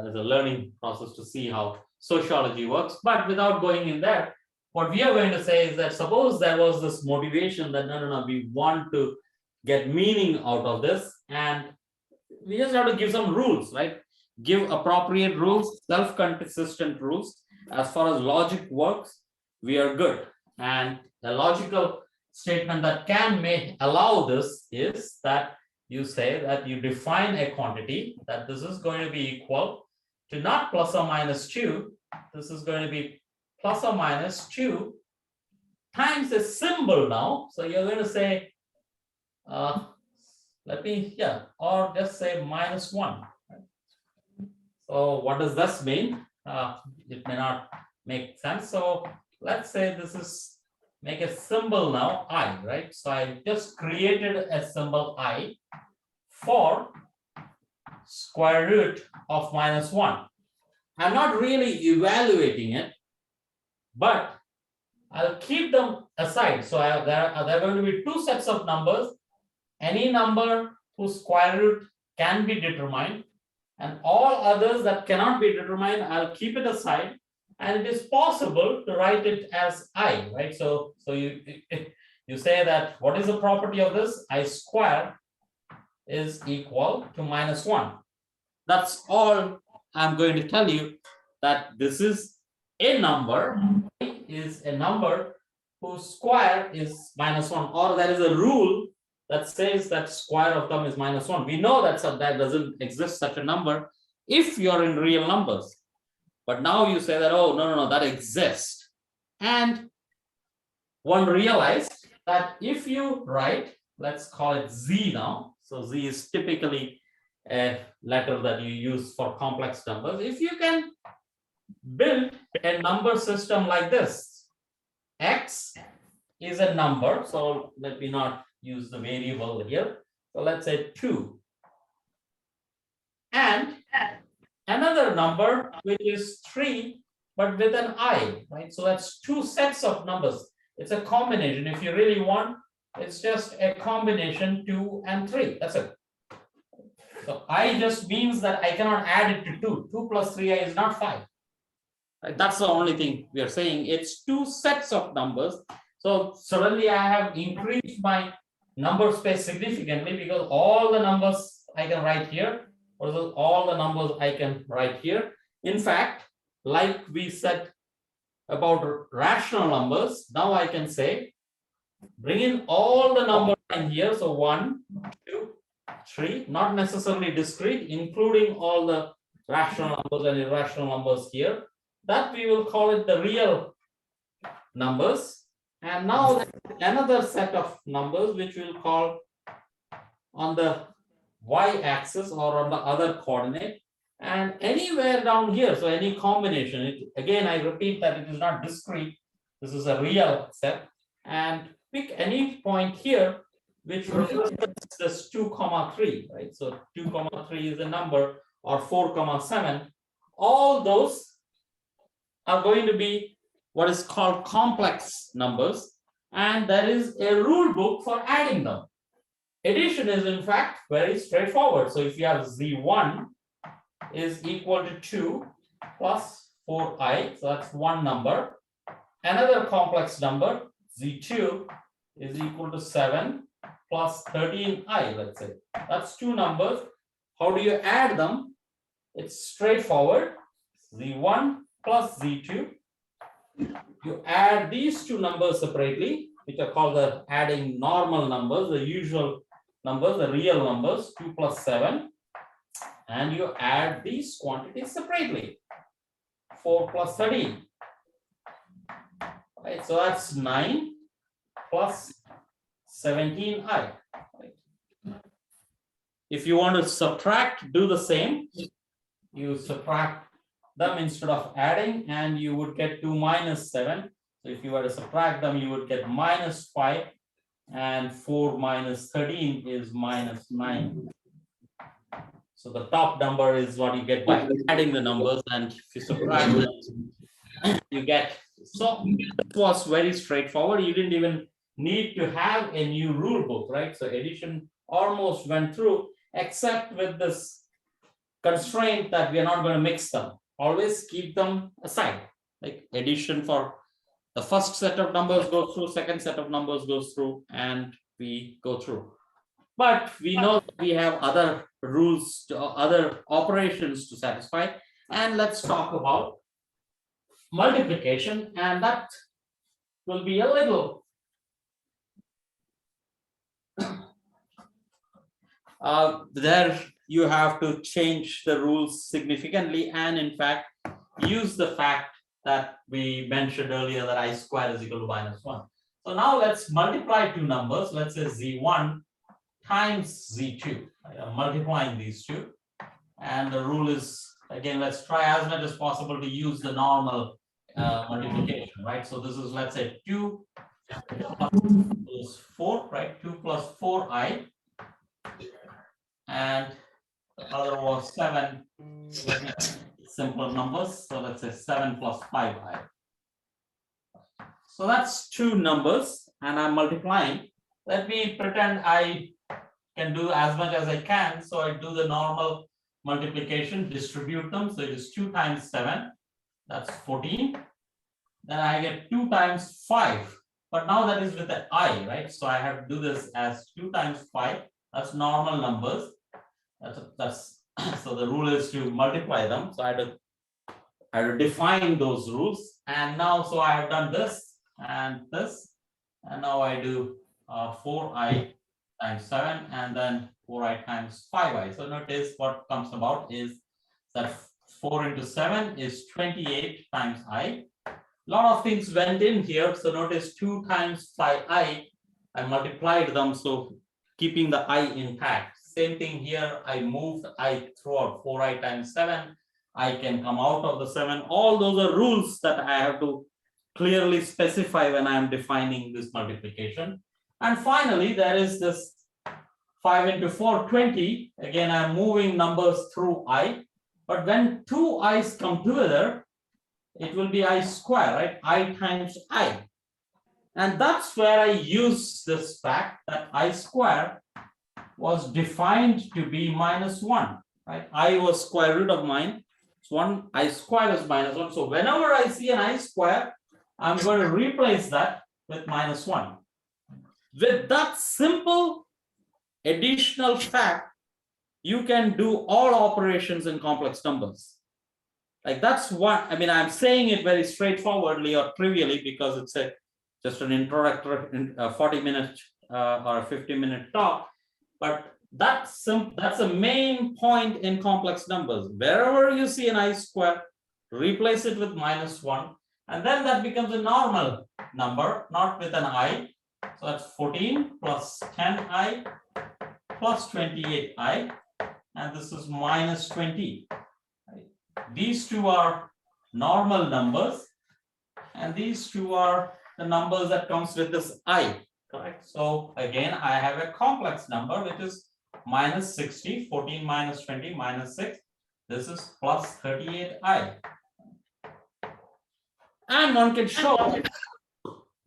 as a learning process to see how sociology works. But without going in there, what we are going to say is that suppose there was this motivation that no, we want to get meaning out of this, and we just have to give some rules, right? Give appropriate rules, self-consistent rules. As far as logic works, we are good. And the logical statement that may allow this is that you say that you define a quantity that this is going to be equal to not plus or minus 2. This is going to be plus or minus 2 times a symbol now. So you're going to say, or just say -1. So what does this mean? It may not make sense. So let's say this is, make a symbol now, I, right? So I just created a symbol I for square root of -1. I'm not really evaluating it, but I'll keep them aside. So there are going to be two sets of numbers. Any number whose square root can be determined, and all others that cannot be determined, I'll keep it aside. And it is possible to write it as I, right? So you say that what is the property of this? I square is equal to -1. That's all I'm going to tell you, that this is a number, is a number whose square is -1, or there is a rule that says that square of them is -1. We know that that doesn't exist such a number if you're in real numbers. But now you say that, oh, no, that exists. And one realized that if you write let's call it Z now. So Z is typically a letter that you use for complex numbers. If you can build a number system like this, X is a number. So let me not use the variable here. So let's say 2. And another number which is 3, but with an I, right? So that's 2 sets of numbers. It's a combination. If you really want, it's just a combination 2 and 3. That's it. So I just means that I cannot add it to 2. 2 plus 3i is not 5. Right? That's the only thing we are saying. It's 2 sets of numbers. So suddenly I have increased my number space significantly because all the numbers I can write here, or all the numbers I can write here. In fact, like we said about rational numbers, now I can say bring in all the numbers in here. So 1, 2, 3, not necessarily discrete, including all the rational numbers and irrational numbers here. That we will call it the real numbers. And now another set of numbers which we'll call on the y-axis or on the other coordinate, and anywhere down here, so any combination. Again, I repeat that it is not discrete. This is a real set, and pick any point here which represents this 2, 3, right? So 2, 3 is a number, or 4, 7. All those are going to be what is called complex numbers, and there is a rule book for adding them. Addition is in fact very straightforward. So if you have Z1 is equal to 2 plus 4i, so that's one number. Another complex number, Z2, is equal to 7 plus 13i, let's say. That's two numbers. How do you add them? It's straightforward. Z1 plus Z2. You add these two numbers separately, which are called the adding normal numbers, the usual numbers, the real numbers, 2 plus 7. And you add these quantities separately, 4 plus 13. Right, so that's 9 plus 17i. Right. If you want to subtract, do the same. You subtract them instead of adding, and you would get 2 minus 7. So if you were to subtract them, you would get minus 5, and 4 minus 13 is minus 9. So the top number is what you get by adding the numbers, and if you subtract them, you get. So it was very straightforward. You didn't even need to have a new rule book, right? So addition almost went through, except with this constraint that we are not going to mix them. Always keep them aside. Like addition for the first set of numbers goes through, second set of numbers goes through, and we go through. But we know that we have other rules, other operations to satisfy. And let's talk about multiplication, and that will be a little there you have to change the rules significantly, and in fact use the fact that we mentioned earlier that I square is equal to minus 1. So now let's multiply two numbers. Let's say Z1 times Z2. I'm multiplying these two, and the rule is, again, let's try as much as possible to use the normal multiplication, right? So this is, let's say, 2 plus 4, right? 2 plus 4i, and the other was 7. Simple numbers. So let's say 7 plus 5i. So that's two numbers, and I'm multiplying. Let me pretend I can do as much as I can. So I do the normal multiplication, distribute them. So it is 2 times 7, that's 14. Then I get 2 times 5, but now that is with the I, right? So I have to do this as 2 times 5, that's normal numbers. That's so the rule is to multiply them. So I had to define those rules, and now so I have done this, and now I do 4i times 7, and then 4i times 5i. So notice what comes about is that 4 into 7 is 28 times I. A lot of things went in here. So notice 2 times 5i, I multiplied them. So keeping the I intact. Same thing here, I moved I throughout 4i times 7. I can come out of the 7. All those are rules that I have to clearly specify when I am defining this multiplication. And finally, there is this 5 into 4, 20. Again, I'm moving numbers through I. But when two i's come together, it will be I square, right? I times I. And that's where I use this fact that I square was defined to be -1, right? I was square root of mine. It's 1, I square is -1. So whenever I see an I square, I'm going to replace that with -1. With that simple additional fact, you can do all operations in complex numbers. Like that's what, I mean, I'm saying it very straightforwardly or trivially because it's just an introductory 40-minute or a 50-minute talk. But that's a main point in complex numbers. Wherever you see an I square, replace it with -1, and then that becomes a normal number, not with an I. So that's 14 plus 10i plus 28i, and this is -20. Right? These two are normal numbers, and these two are the numbers that comes with this I. Correct. So again, I have a complex number which is -60, 14 minus 20 minus 6. This is plus 38i. And one can show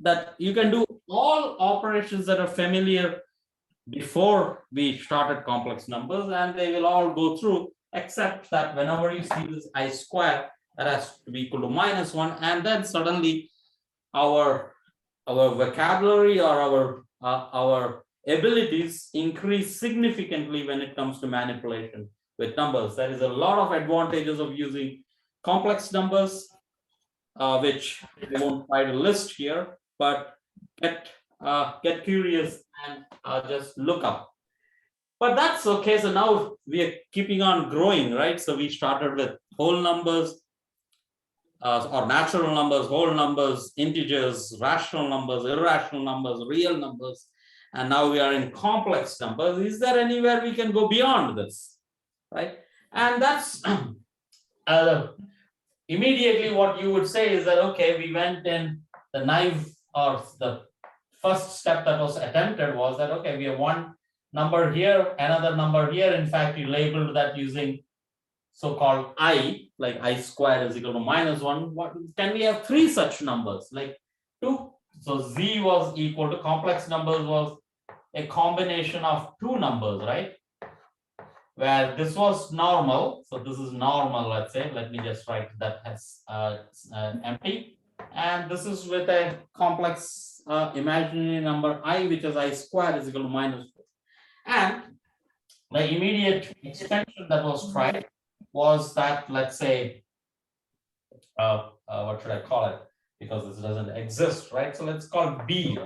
that you can do all operations that are familiar before we started complex numbers, and they will all go through, except that whenever you see this I square, that has to be equal to -1, and then suddenly our vocabulary or our abilities increase significantly when it comes to manipulation with numbers. There is a lot of advantages of using complex numbers, which I won't try to list here, but get curious and just look up. But that's okay. So now we are keeping on growing, right? So we started with whole numbers, or natural numbers, whole numbers, integers, rational numbers, irrational numbers, real numbers, and now we are in complex numbers. Is there anywhere we can go beyond this, right? And that's immediately what you would say is that, okay, we went in the naive, or the first step that was attempted was that, okay, we have one number here, another number here. In fact, you labeled that using so-called I, like I square is equal to -1. What can we have? Three such numbers, like 2. So Z was equal to, complex numbers was a combination of two numbers, right? Where this was normal. So this is normal, let's say. Let me just write that as empty. And this is with a complex imaginary number I, which is I square is equal to -4. And the immediate extension that was tried was that, let's say, what should I call it? Because this doesn't exist, right? So let's call it B,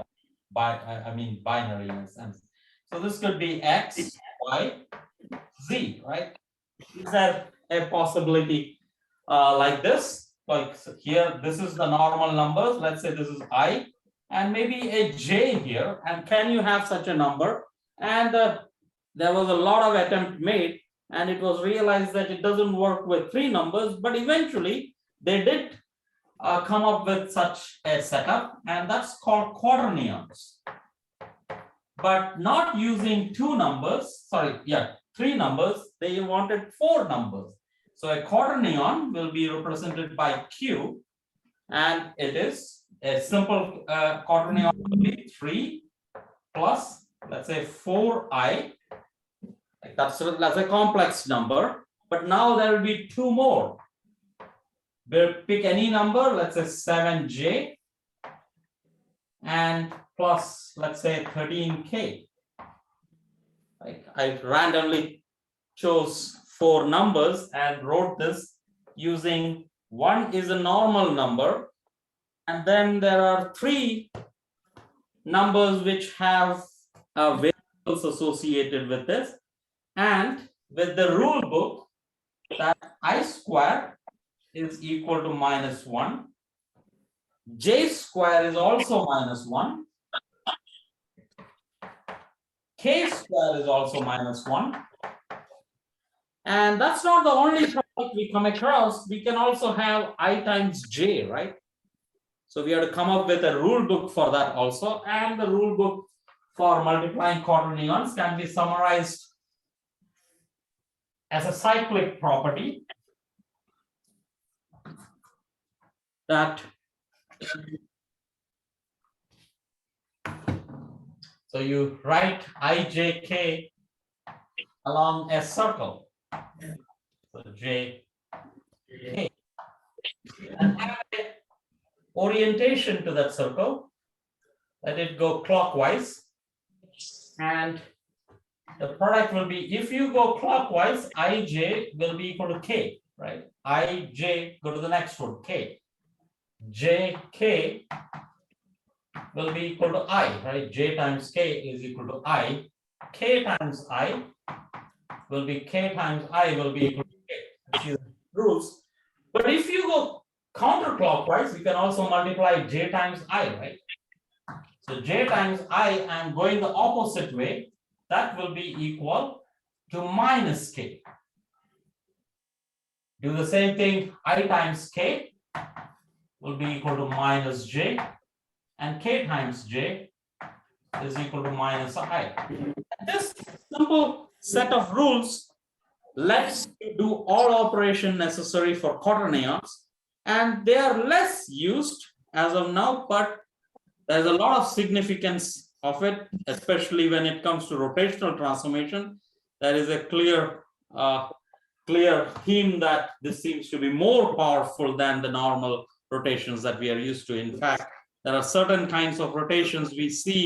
I mean binary in a sense. So this could be X, Y, Z, right? Is there a possibility like this? Like, so here, this is the normal numbers. Let's say this is I, and maybe a J here. And can you have such a number? And there was a lot of attempt made, and it was realized that it doesn't work with three numbers, but eventually they did come up with such a setup, and that's called quaternions. But not using two numbers, three numbers, they wanted four numbers. So a quaternion will be represented by Q, and it is a simple quaternion will be 3 plus, let's say, 4i. Like that's a complex number, but now there will be two more. We'll pick any number, let's say 7j, and plus, let's say, 13k. Like I randomly chose four numbers and wrote this using, one is a normal number, and then there are three numbers which have variables associated with this. And with the rule book, that I square is equal to -1. J square is also -1. k square is also -1. And that's not the only product we come across. We can also have I times j, right? So we have to come up with a rule book for that also. And the rule book for multiplying quaternions can be summarized as a cyclic property that so you write ijk along a circle. So j k and add orientation to that circle. Let it go clockwise, and the product will be, if you go clockwise, ij will be equal to k, right? Ij, go to the next one, k. Jk will be equal to I, right? J times k is equal to I. K times I will be k times I will be equal to k. Which is rules. But if you go counterclockwise, you can also multiply j times I, right? So j times I and going the opposite way, that will be equal to minus k. Do the same thing, I times k will be equal to minus j, and k times j is equal to minus I. This simple set of rules lets you do all operation necessary for quaternions, and they are less used as of now, but there's a lot of significance of it, especially when it comes to rotational transformation. There is a clear theme that this seems to be more powerful than the normal rotations that we are used to. In fact, there are certain kinds of rotations we see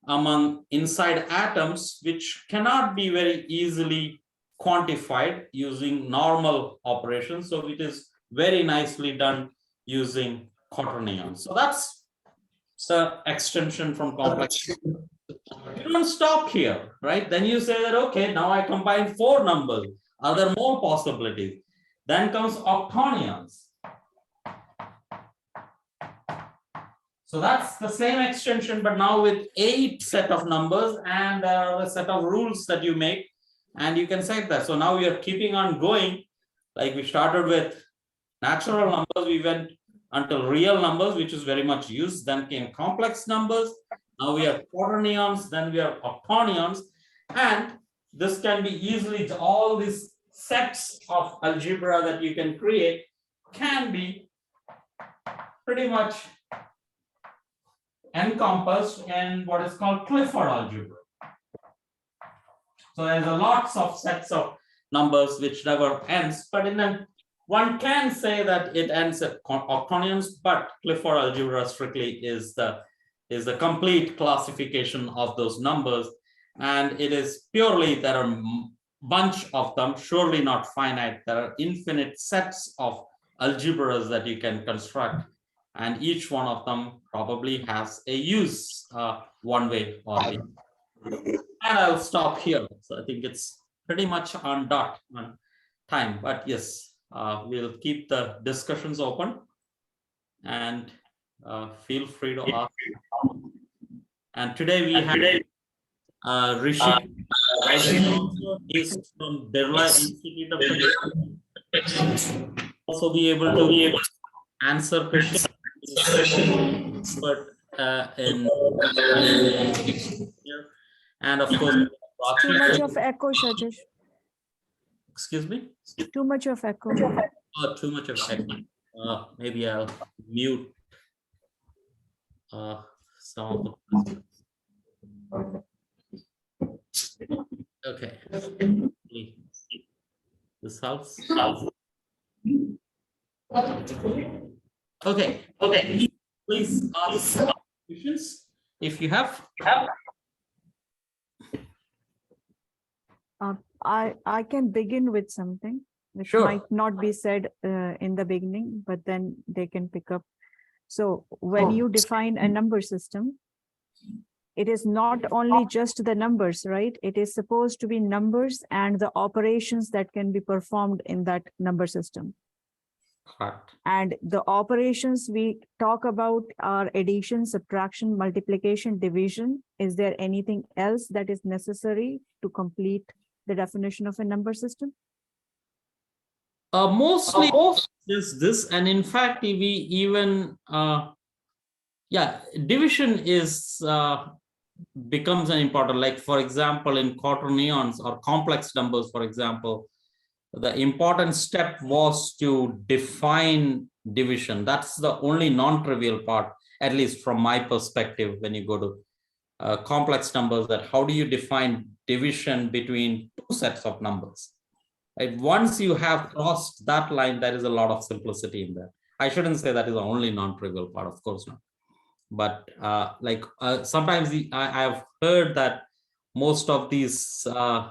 among inside atoms which cannot be very easily quantified using normal operations. So it is very nicely done using quaternions. So that's the extension from complex. You don't stop here, right? Then you say that, okay, now I combine 4 numbers. Are there more possibilities? Then comes octonions. So that's the same extension, but now with 8 set of numbers, and there are a set of rules that you make, and you can set that. So now we are keeping on going. Like we started with natural numbers, we went until real numbers, which is very much used. Then came complex numbers. Now we have quaternions, then we have octonions, and this can be easily, all these sets of algebra that you can create can be pretty much encompassed in what is called Clifford algebra. So there's a lots of sets of numbers which never ends, but in a, one can say that it ends at octonions, but Clifford algebra strictly is the complete classification of those numbers, and it is purely, there are a bunch of them, surely not finite. There are infinite sets of algebras that you can construct, and each one of them probably has a use one way or the other. And I'll stop here. So I think it's pretty much on dot on time, but yes, we'll keep the discussions open, and feel free to ask. And today we have Rishi. Is from Birla Institute of Physics. Also be able to answer questions, but in and of course, Too much of echo, Shajesh. excuse me. Too much of echo. Oh, too much of echo. Maybe I'll mute some of the. Okay. This helps. Okay. Please ask questions if you have. I can begin with something which Sure. might not be said in the beginning, but then they can pick up. So when you define a number system, it is not only just the numbers, right? It is supposed to be numbers and the operations that can be performed in that number system. Correct. And the operations we talk about are addition, subtraction, multiplication, division. Is there anything else that is necessary to complete the definition of a number system? Mostly just this, and in fact, we even division is becomes an important, like for example, in quaternions or complex numbers, for example, the important step was to define division. That's the only non-trivial part, at least from my perspective, when you go to complex numbers, that how do you define division between two sets of numbers? Right? Once you have crossed that line, there is a lot of simplicity in that. I shouldn't say that is the only non-trivial part, of course not. But sometimes I have heard that most of these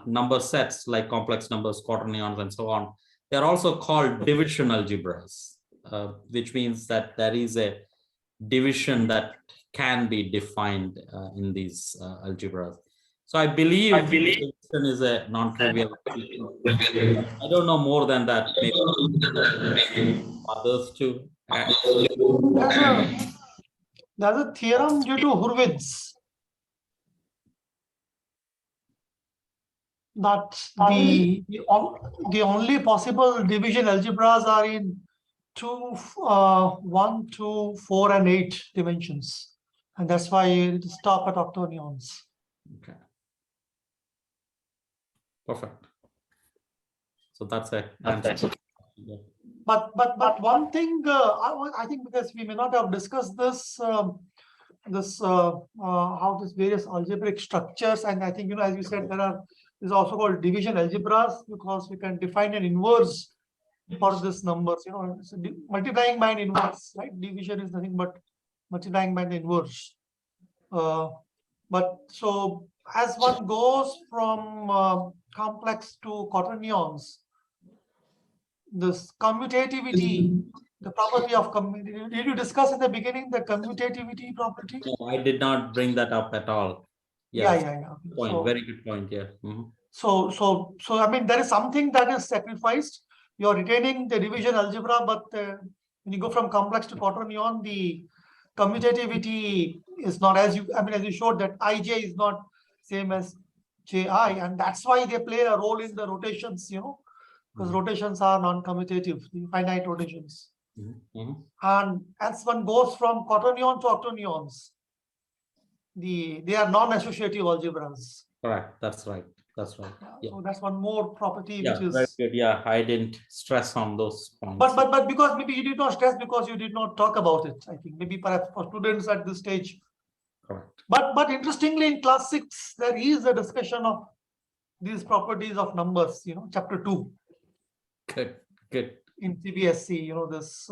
number sets, like complex numbers, quaternions, and so on, they're also called division algebras, which means that there is a division that can be defined in these algebras. So I believe division is a non-trivial. I don't know more than that. Maybe others too. There's a theorem due to Hurwitz that the only possible division algebras are in 2, 1, 2, 4, and 8 dimensions, and that's why it stop at octonions. Okay. Perfect. So that's it. But one thing I think, because we may not have discussed this how this various algebraic structures, and I think, as you said, is also called division algebras, because we can define an inverse for this numbers. It's multiplying by an inverse, right? Division is nothing but multiplying by the inverse. But so as one goes from complex to quaternions, this commutativity, the property of did you discuss in the beginning the commutativity property? No, I did not bring that up at all. Yes. Yeah. Point. So, very good point. Yeah. So I mean, there is something that is sacrificed. You're retaining the division algebra, but when you go from complex to quaternion, the commutativity is not as you showed that ij is not same as ji, and that's why they play a role in the rotations, because rotations are non-commutative, finite rotations. And as one goes from quaternion to octonions, they are non-associative algebras. Correct. That's right. That's right. Yeah. So that's one more property, Yeah, which is very good. Yeah, I didn't stress on those points. But because maybe you did not stress because you did not talk about it. I think maybe perhaps for students at this stage. Correct. But interestingly, in class 6, there is a discussion of these properties of numbers. Chapter 2. Good. In CBSE, this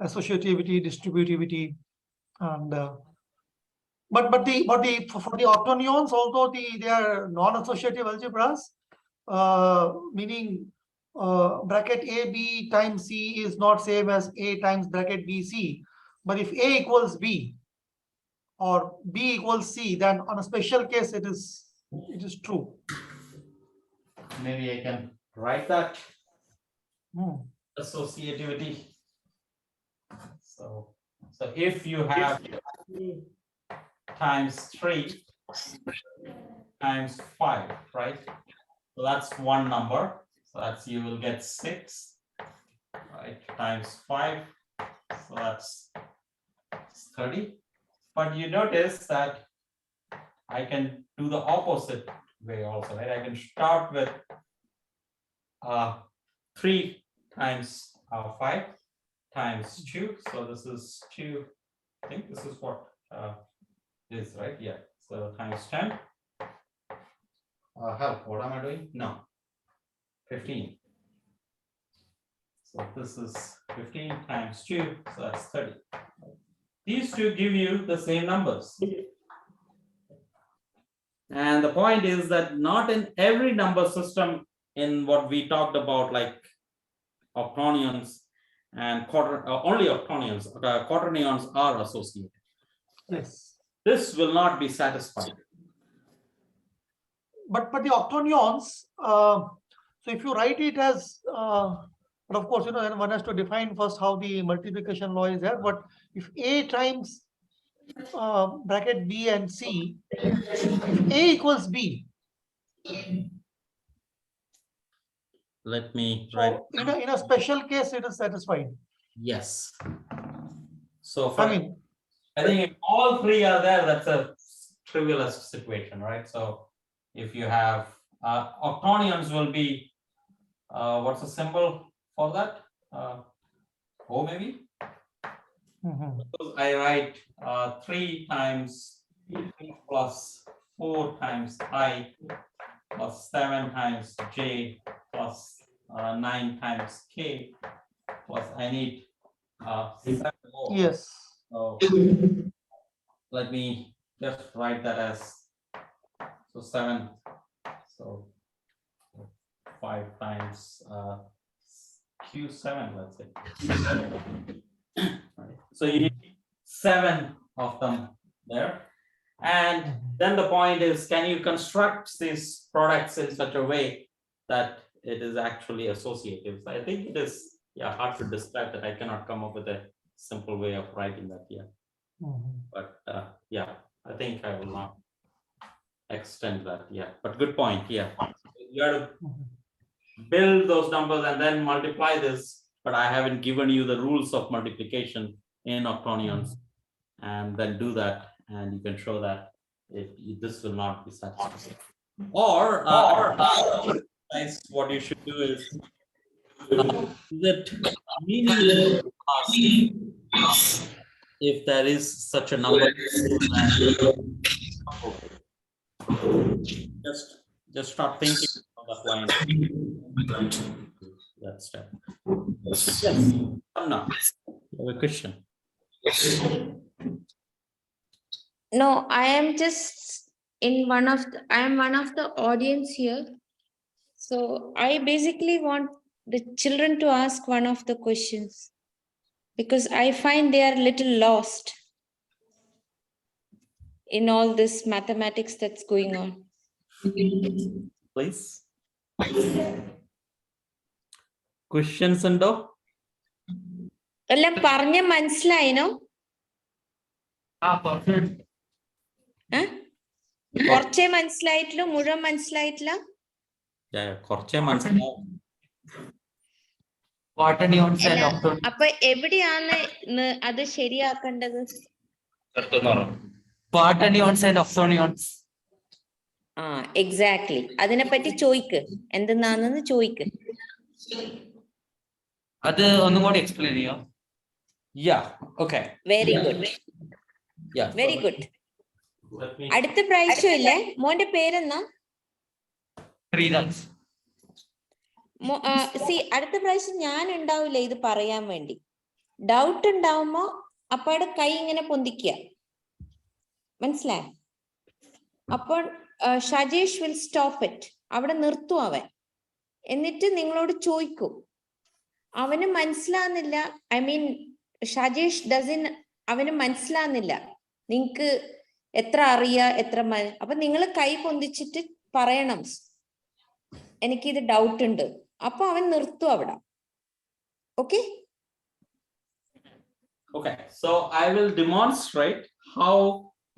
associativity, distributivity, and but for the octonions, although they are non-associative algebras, meaning bracket AB times C is not same as A times bracket BC. But if A equals B or B equals C, then on a special case it is true. Maybe I can write that. Associativity. So if you have 2 times 3 times 5, right? So that's one number. So that's, you will get 6, right? Times 5. So that's 30. But you notice that I can do the opposite way also, right? I can start with 3 times 5 times 2. So this is 2. I think this is what is, right? Yeah. So times 10. Help. What am I doing? No. 15. So this is 15 times 2. So that's 30. These two give you the same numbers. And the point is that not in every number system, in what we talked about, like octonions and only octonions, quaternions are associated. Yes. This will not be satisfied. But the octonions, so if you write it as But of course, then one has to define first how the multiplication law is there. But if A times bracket B and C, if A equals B, Let me write. so in a special case, it is satisfied. Yes. So for, I mean, I think if all three are there, that's a trivial situation, right? So if you have octonions will be what's the symbol for that? O maybe? Suppose I write 3 times 3 plus 4 times I plus 7 times J plus 9 times K plus I need 7 more. yes. So let me just write that as so 7. So 5 times Q7, let's say. So you need 7 of them there. And then the point is, can you construct these products in such a way that it is actually associative? So I think it is hard to describe that. I cannot come up with a simple way of writing that here. But I think I will not extend that. But good point. You have to build those numbers and then multiply this, but I haven't given you the rules of multiplication in octonions, and then do that, and you can show that this will not be satisfied. Or what you should do is it meaningless to ask if there is such a number. Just start thinking on that line. That step. Yes, Anna, you have a question. No, I am just I am one of the audience here. So I basically want the children to ask one of the questions because I find they are a little lost in all this mathematics that's going on. Please. Questions undo? എല്ലാം പറഞ്ഞ മനസ്സിലായിനോ? കുറച്ചേ മനസ്സിലായിട്ടില്ല, മുഴുവൻ മനസ്സിലായിട്ടില്ല. കുറച്ചേ മനസ്സിലാവും. അപ്പൊ എവിടെയാണ് അത് ശരിയാക്കേണ്ടത്? quaternions and octonions. എക്സാക്ട്ലി അതിനെപ്പറ്റി ചോദിക്ക്, എന്തെന്നാണെന്ന് ചോദിക്ക്. അത് ഒന്നും കൂടി എക്സ്പ്ലെയിൻ ചെയ്യാം. Very good, very good. അടുത്ത പ്രാവശ്യം ഇല്ലേ, മോന്റെ പേരെന്നാ? അടുത്ത പ്രാവശ്യം ഞാൻ ഉണ്ടാവില്ല ഇത് പറയാൻ വേണ്ടി. ഡൗട്ട് ഉണ്ടാവുമ്പോ അപ്പാടെ കൈ ഇങ്ങനെ പൊന്തിക്കുക, മനസ്സിലായി? അപ്പോൾ ഷജേഷ് വിൽ സ്റ്റോപ്പ് ഇറ്റ്, അവിടെ നിർത്തും അവൻ. എന്നിട്ട് നിങ്ങളോട് ചോദിക്കൂ, അവന് മനസ്സിലാകുന്നില്ല. ഐ മീൻ ഷജേഷ് അവന് മനസ്സിലാകുന്നില്ല, നിങ്ങക്ക് എത്ര അറിയാ എത്ര. അപ്പൊ നിങ്ങൾ കൈ പൊന്തിച്ചിട്ട് പറയണം, എനിക്കിത് ഡൗട്ട് ഉണ്ട്. അപ്പൊ അവൻ നിർത്തും അവിടെ. Okay, so I will demonstrate how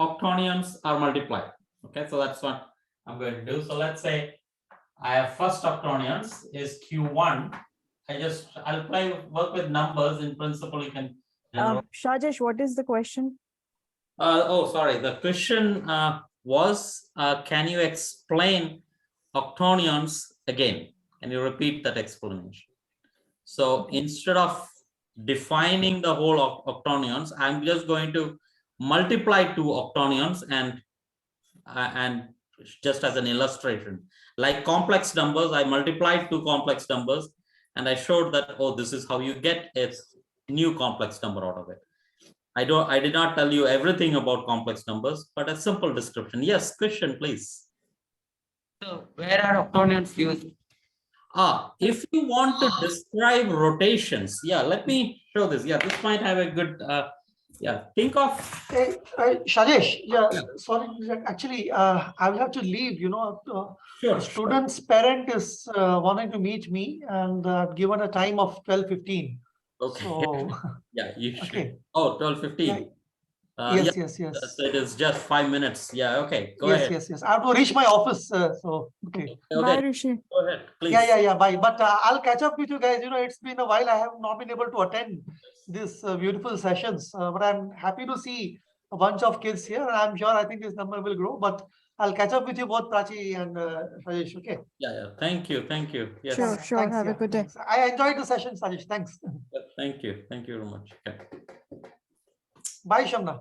octonions are multiplied. Okay, so that's what I'm going to do. So let's say I have first octonions is Q1. I'll work with numbers. In principle, you can. Shajesh, what is the question? Sorry. The question was, can you explain octonions again? Can you repeat that explanation? So instead of defining the whole of octonions, I'm just going to multiply 2 octonions and just as an illustration, like complex numbers, I multiplied 2 complex numbers and I showed that, this is how you get a new complex number out of it. I did not tell you everything about complex numbers, but a simple description. Yes, question, please. So where are octonions used? If you want to describe rotations, let me show this. This might have a good Yeah, think of. Hey, Shajesh, yeah, Yeah. sorry, actually, I will have to leave, Sure. the student's parent is wanting to meet me and given a time of 12:15. Okay. So, Yeah, you should. okay. Oh, 12:15. Yeah, Yeah, yes. so it is just 5 minutes. Yeah, okay, go ahead. Yes. I have to reach my office, so, okay. Bye, Okay, Rishi. go ahead, please. Yeah, bye. But I'll catch up with you guys. It's been a while. I have not been able to attend these beautiful sessions, but I'm happy to see a bunch of kids here. And I'm sure I think this number will grow. But I'll catch up with you both, Prachi and Shajesh. Okay. Yeah. Thank you. Yes. Sure. Thanks. Have a good day. Thanks. I enjoyed the session, Shajesh. Thanks. Thank you very much. Okay. Bye, Shamna.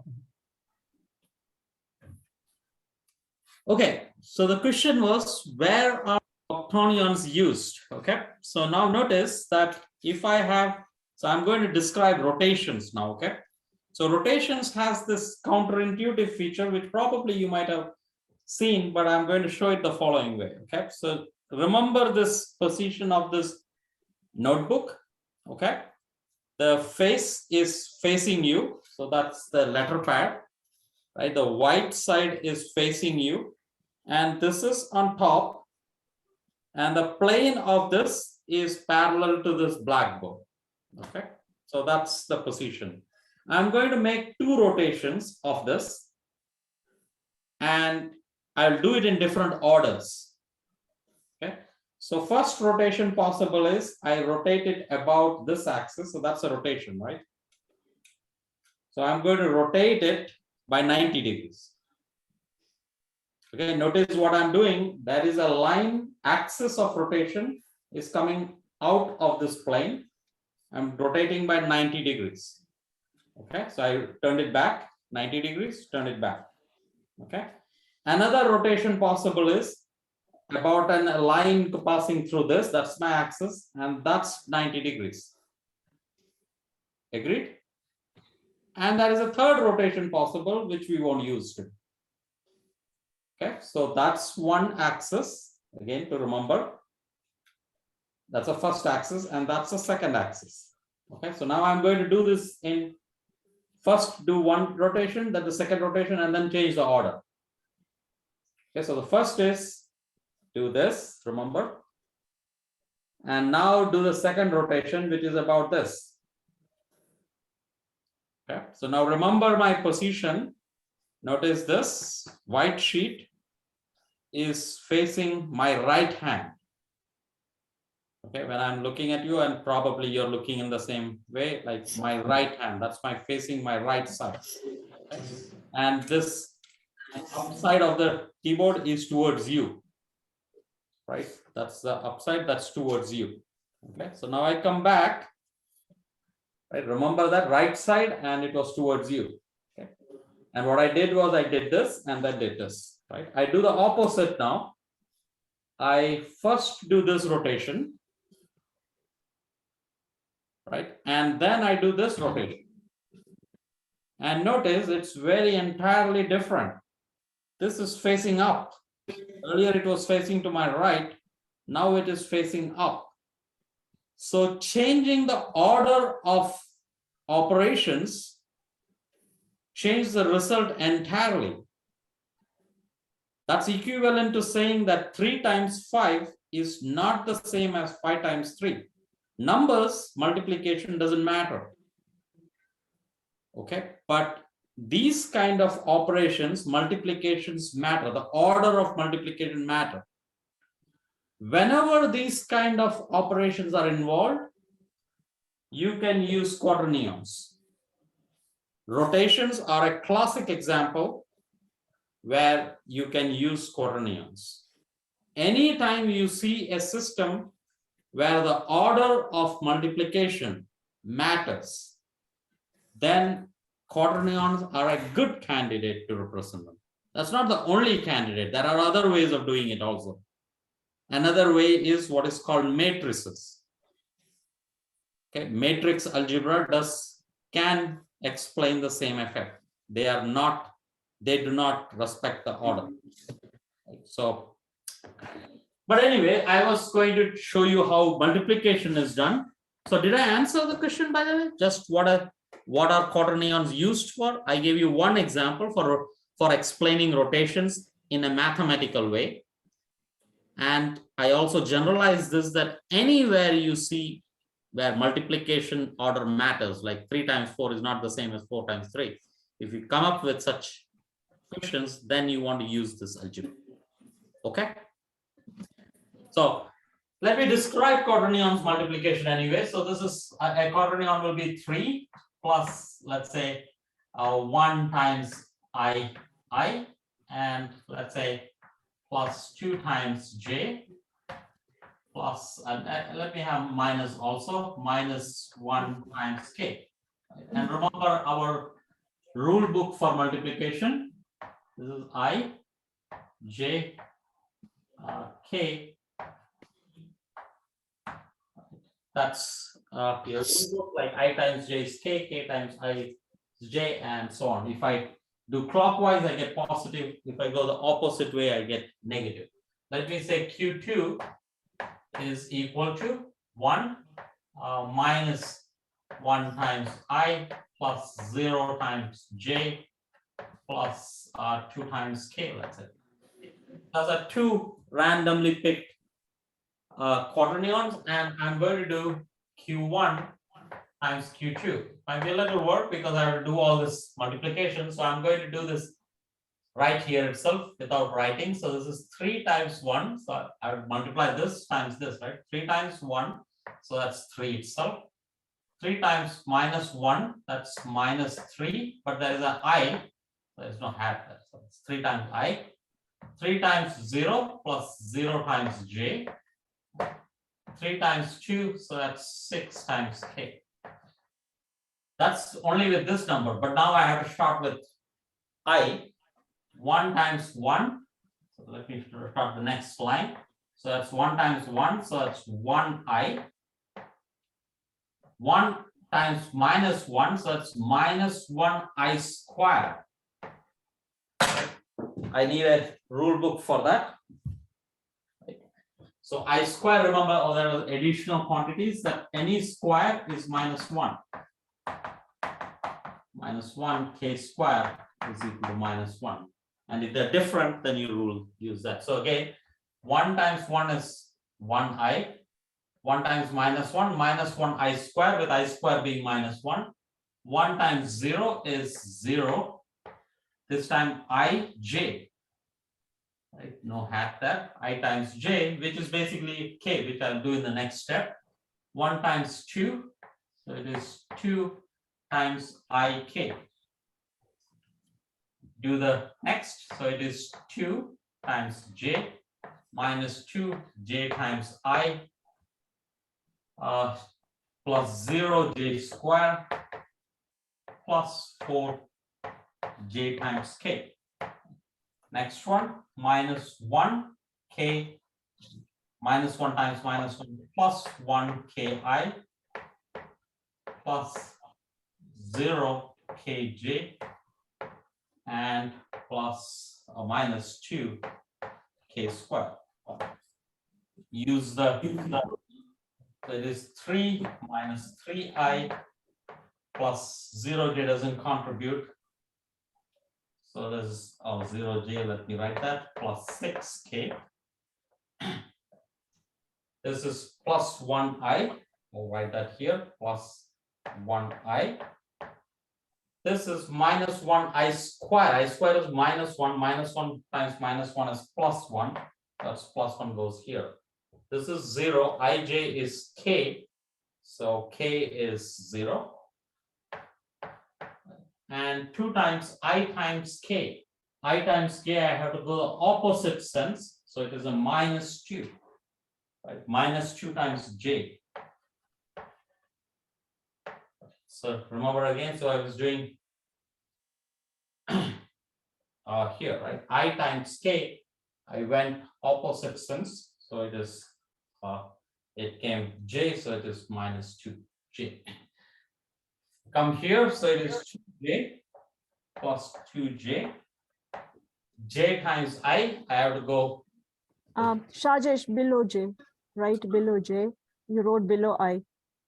Okay, so the question was, where are quaternions used? Okay, so now notice that if I have, so I'm going to describe rotations now. Okay, so rotations has this counterintuitive feature which probably you might have seen, but I'm going to show it the following way. Okay, so remember this position of this notebook. Okay, the face is facing you, so that's the letter pad, right? The white side is facing you, and this is on top, and the plane of this is parallel to this blackboard. Okay, so that's the position. I'm going to make 2 rotations of this, and I'll do it in different orders. Okay, so first rotation possible is I rotate it about this axis, so that's a rotation, right? So I'm going to rotate it by 90 degrees. Okay, notice what I'm doing. There is a line axis of rotation is coming out of this plane. I'm rotating by 90 degrees. Okay, so I turned it back 90 degrees, turn it back. Okay, another rotation possible is about a line passing through this. That's my axis, and that's 90 degrees. Agreed? And there is a third rotation possible, which we won't use today. Okay, so that's one axis, again to remember. That's the first axis, and that's the second axis. Okay, so now I'm going to do this in first do one rotation, then the second rotation, and then change the order. Okay, so the first is do this, remember. And now do the second rotation, which is about this. Okay, so now remember my position. Notice this white sheet is facing my right hand. Okay, when I'm looking at you, and probably you're looking in the same way, like my right hand, that's my facing my right side. Okay? And this upside of the keyboard is towards you, right? That's the upside, that's towards you. Okay, so now I come back, right? Remember that right side, and it was towards you. Okay, and what I did was I did this and then did this, right? I do the opposite now. I first do this rotation, right? And then I do this rotation. And notice it's very entirely different. This is facing up. Earlier it was facing to my right. Now it is facing up. So changing the order of operations change the result entirely. That's equivalent to saying that 3 times 5 is not the same as 5 times 3. Numbers, multiplication doesn't matter. Okay, but these kind of operations, multiplications matter. The order of multiplication matter. Whenever these kind of operations are involved, you can use quaternions. Rotations are a classic example where you can use quaternions. Anytime you see a system where the order of multiplication matters, then quaternions are a good candidate to represent them. That's not the only candidate. There are other ways of doing it also. Another way is what is called matrices. Okay, matrix algebra can explain the same effect. They do not respect the order. So, but anyway, I was going to show you how multiplication is done. So did I answer the question, by the way? Just what what are quaternions used for? I gave you one example for explaining rotations in a mathematical way. And I also generalize this that anywhere you see where multiplication order matters, like 3 times 4 is not the same as 4 times 3. If you come up with such questions, then you want to use this algebra. Okay. So let me describe quaternion's multiplication anyway. So this is a quaternion will be 3 plus, let's say, 1 times I, and let's say plus 2 times j, plus, let me have minus also, minus 1 times k. And remember our rule book for multiplication. This is I, j, k. That's your rule book, like I times j is k, k times I is j, and so on. If I do clockwise, I get positive. If I go the opposite way, I get negative. Let me say Q2 is equal to 1 minus 1 times I plus 0 times j plus 2 times k, let's say. Those are two randomly picked quaternions, and I'm going to do Q1 times Q2. Might be a little work because I have to do all this multiplication. So I'm going to do this right here itself without writing. So this is 3 times 1. So I would multiply this times this, right? 3 times 1. So that's 3 itself. 3 times minus 1, that's minus 3. But there is an I. There is no hat there. So it's 3 times I. 3 times 0 plus 0 times j. 3 times 2, so that's 6 times k. That's only with this number, but now I have to start with I. 1 times 1. So let me start the next line. So that's 1 times 1, so that's 1i. 1 times minus 1, so that's minus 1i squared. I need a rule book for that. So I square, remember, there are additional quantities that any square is minus 1. Minus 1 k square is equal to minus 1. And if they're different, then you use that. So again, 1 times 1 is 1i. 1 times minus 1 I square, with I square being minus 1. 1 times 0 is 0. This time ij. Right, no hat there. I times j, which is basically k, which I'll do in the next step. 1 times 2, so it is 2 times ik. Do the next, so it is 2 times j minus 2 j times I plus 0 j square plus 4 j times k. Next one, minus 1 k, minus 1 times minus 1 plus 1 ki plus 0 kj and plus or minus 2 k squared. Use the so it is 3 minus 3i plus 0j doesn't contribute. So this is 0j, let me write that, plus 6k. This is plus 1i, we'll write that here, plus 1i. This is minus 1i square. I square is minus 1 times minus 1 is plus 1. That's plus 1 goes here. This is 0. Ij is k. So k is 0. And 2 times I times k. I times k, I have to go the opposite sense. So it is a minus 2. Right? Minus 2 times j. So remember again, so I was doing here, right? I times k, I went opposite sense. So it is, it came j, so it is minus 2j. Come here, so it is 2j plus 2j. J times I have to go. Shajesh, below j, right below j, you wrote below I.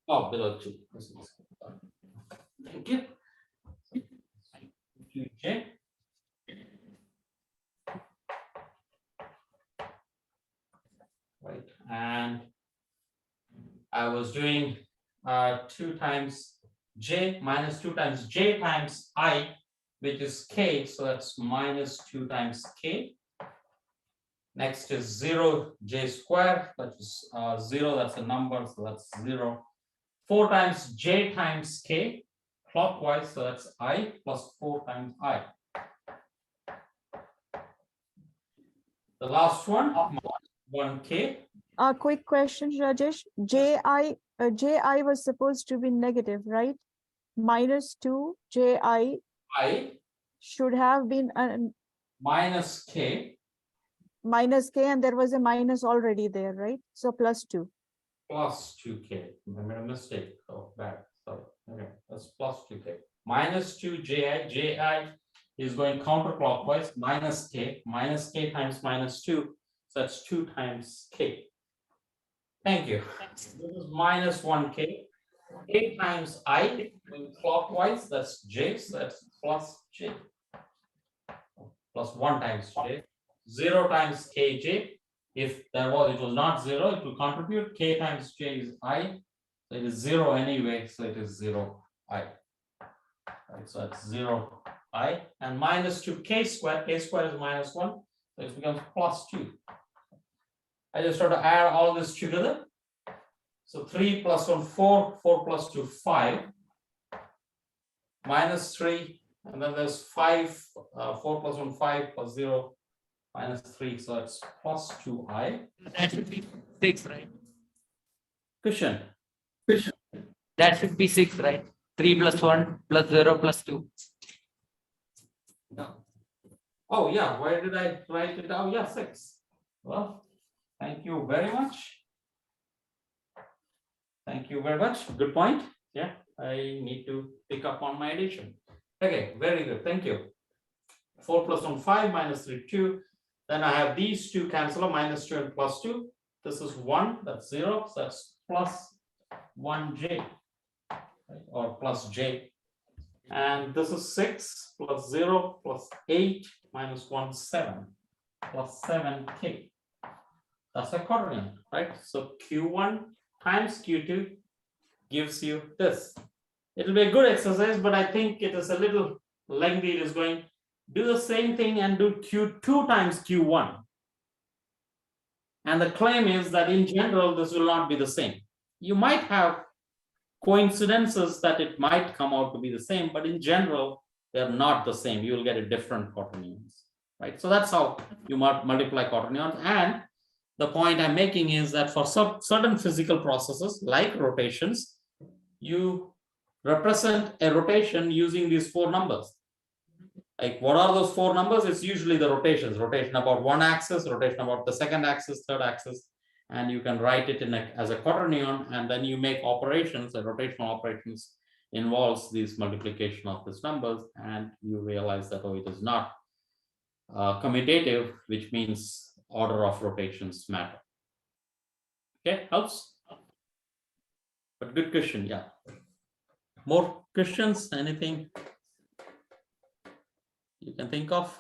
Oh, below 2. Thank you. J. Right, and I was doing 2 times j minus 2 times j times I, which is k, so that's minus 2 times k. Next is 0 j square, that is 0, that's a number, so that's 0. 4 times j times k clockwise, so that's I plus 4 times I. The last one, 1k. A quick question, Rajesh. Ji was supposed to be negative, right? Minus 2 Ji I should have been minus k minus k, and there was a minus already there, right? So plus 2. plus 2k. I made a mistake. Oh, bad. Sorry. Okay, that's plus 2k. Minus 2 ji is going counterclockwise. Minus k times minus 2. So that's 2 times k. Thank you. This is minus 1k. K times I going clockwise. That's j. So that's plus j. Plus 1 times j. 0 times kj. If it was not 0, it will contribute. K times j is I. So it is 0 anyway. So it is 0 I. Right, so that's 0 I. And minus 2 k square. K square is minus 1. So it becomes plus 2. I just try to add all this together. So 3 plus 1, 4. 4 plus 2, 5. Minus 3. And then there's 5. 4 plus 1, 5 plus 0. Minus 3, so it's plus 2i. That should be 6, right? Cushion. That should be 6, right? 3 plus 1 plus 0 plus 2. No. Oh, yeah. Why did I write it down? Yeah, 6. Well, thank you very much. Thank you very much. Good point. Yeah, I need to pick up on my addition. Okay, very good. Thank you. 4 plus 1, 5, minus 3, 2. Then I have these two cancel out, minus 2 and plus 2. This is 1, that's 0, so that's plus 1j, right? Or plus j. And this is 6 plus 0 plus 8 minus 1, 7, plus 7k. That's a quaternion, right? So q1 times q2 gives you this. It'll be a good exercise, but I think it is a little lengthy. It is going do the same thing and do q2 times q1. And the claim is that in general, this will not be the same. You might have coincidences that it might come out to be the same, but in general, they're not the same. You will get a different quaternions, right? So that's how you multiply quaternions. And the point I'm making is that for certain physical processes like rotations, you represent a rotation using these 4 numbers. Like, what are those 4 numbers? It's usually the rotations, rotation about one axis, rotation about the second axis, third axis, and you can write it in as a quaternion, and then you make operations. The rotational operations involves these multiplication of these numbers, and you realize that, oh, it is not commutative, which means order of rotations matter. Okay, helps? But good question, yeah. More questions? Anything you can think of?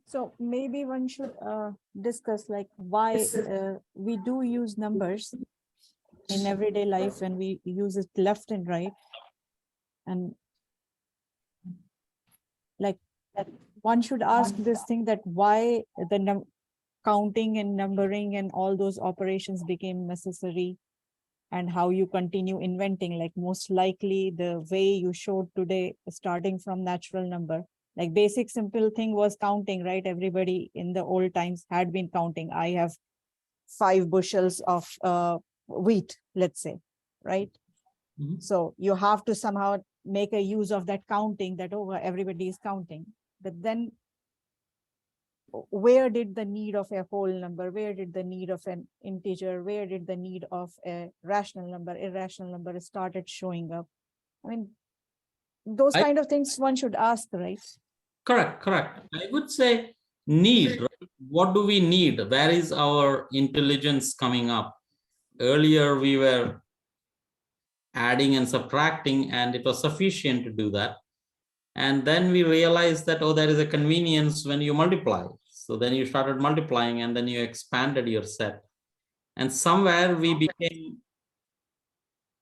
So maybe one should discuss like why we do use numbers in everyday life, and we use it left and right. And like one should ask this thing, that why the counting and numbering and all those operations became necessary, and how you continue inventing, like most likely the way you showed today, starting from natural number. Like basic simple thing was counting, right? Everybody in the old times had been counting. I have 5 bushels of wheat, let's say, right? Mhm. So you have to somehow make a use of that counting, that oh, everybody is counting. But then where did the need of a whole number, where did the need of an integer, where did the need of a rational number, irrational number started showing up? I mean, those kind of things one should ask, right? Correct. I would say need, right? What do we need? Where is our intelligence coming up? Earlier we were adding and subtracting, and it was sufficient to do that. And then we realized that, oh, there is a convenience when you multiply. So then you started multiplying, and then you expanded your set. And somewhere we became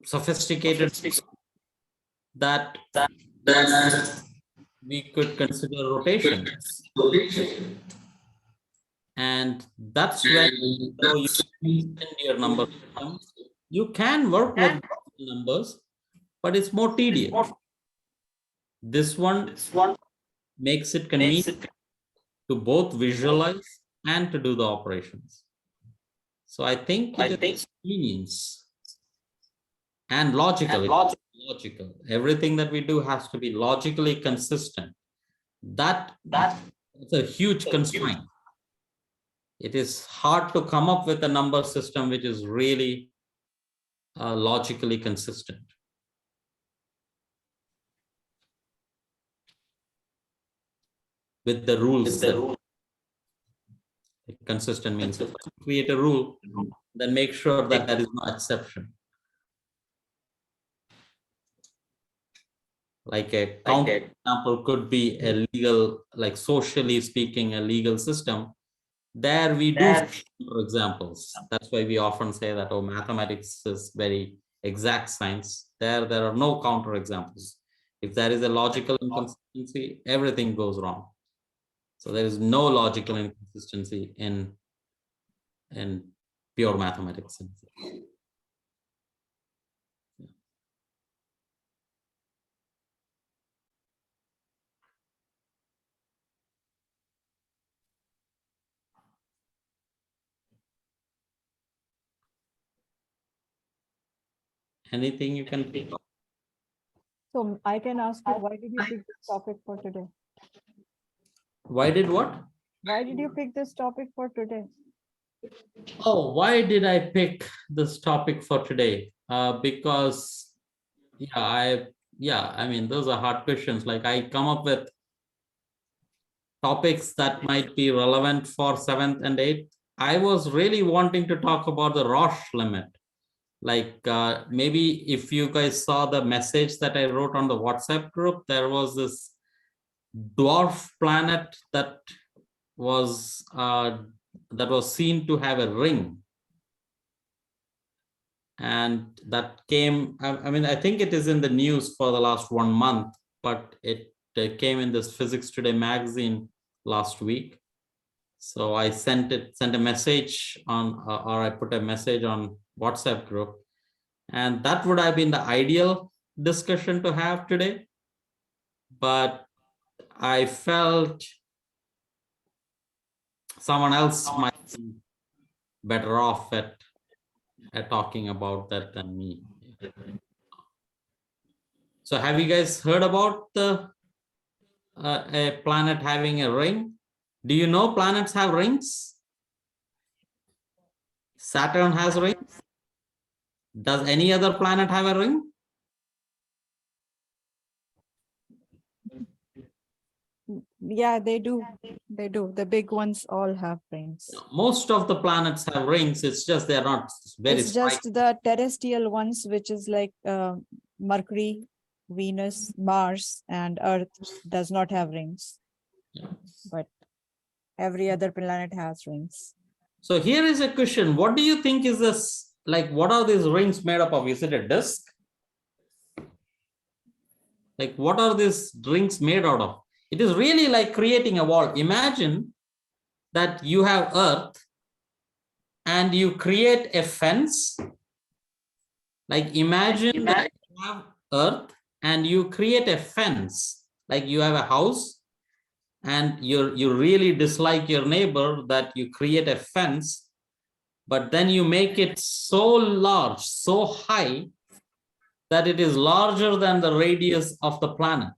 sophisticated that we could consider rotation. And that's when you extend your number system. You can work with numbers, but it's more tedious. This one makes it convenient to both visualize and to do the operations. So I think it is convenience and logical. Logical. Everything that we do has to be logically consistent. That's a huge constraint. It is hard to come up with a number system which is really logically consistent. With the rules. Consistent means if you create a rule, then make sure that there is no exception. Like a counter example could be a legal, like socially speaking, a legal system. There we do for examples. That's why we often say that, oh, mathematics is very exact science. There are no counter examples. If there is a logical inconsistency, everything goes wrong. So there is no logical inconsistency in pure mathematics. Anything you can pick up? So I can ask you, why did you pick this topic for today? Why did what? Why did you pick this topic for today? Oh, why did I pick this topic for today? Because I mean, those are hard questions. Like I come up with topics that might be relevant for 7th and 8th. I was really wanting to talk about the Roche limit. Like maybe if you guys saw the message that I wrote on the WhatsApp group, there was this dwarf planet that was seen to have a ring. And that came, I mean, I think it is in the news for the last 1 month, but it came in this Physics Today magazine last week. So I sent a message on, or I put a message on WhatsApp group, and that would have been the ideal discussion to have today. But I felt someone else might be better off at talking about that than me. So have you guys heard about the a planet having a ring? Do you know planets have rings? Saturn has rings. Does any other planet have a ring? Yeah, they do. They do. The big ones all have rings. Most of the planets have rings. It's just they're not very It's just the terrestrial ones, which is like Mercury, Venus, Mars, and Earth does not have rings. Yeah. But every other planet has rings. So here is a question. What do you think is this? Like, what are these rings made up of? Is it a disk? Like, what are these rings made out of? It is really like creating a wall. Imagine that you have Earth and you create a fence. Like, imagine that you have Earth and you create a fence. Like you have a house and you really dislike your neighbor, that you create a fence, but then you make it so large, so high, that it is larger than the radius of the planet.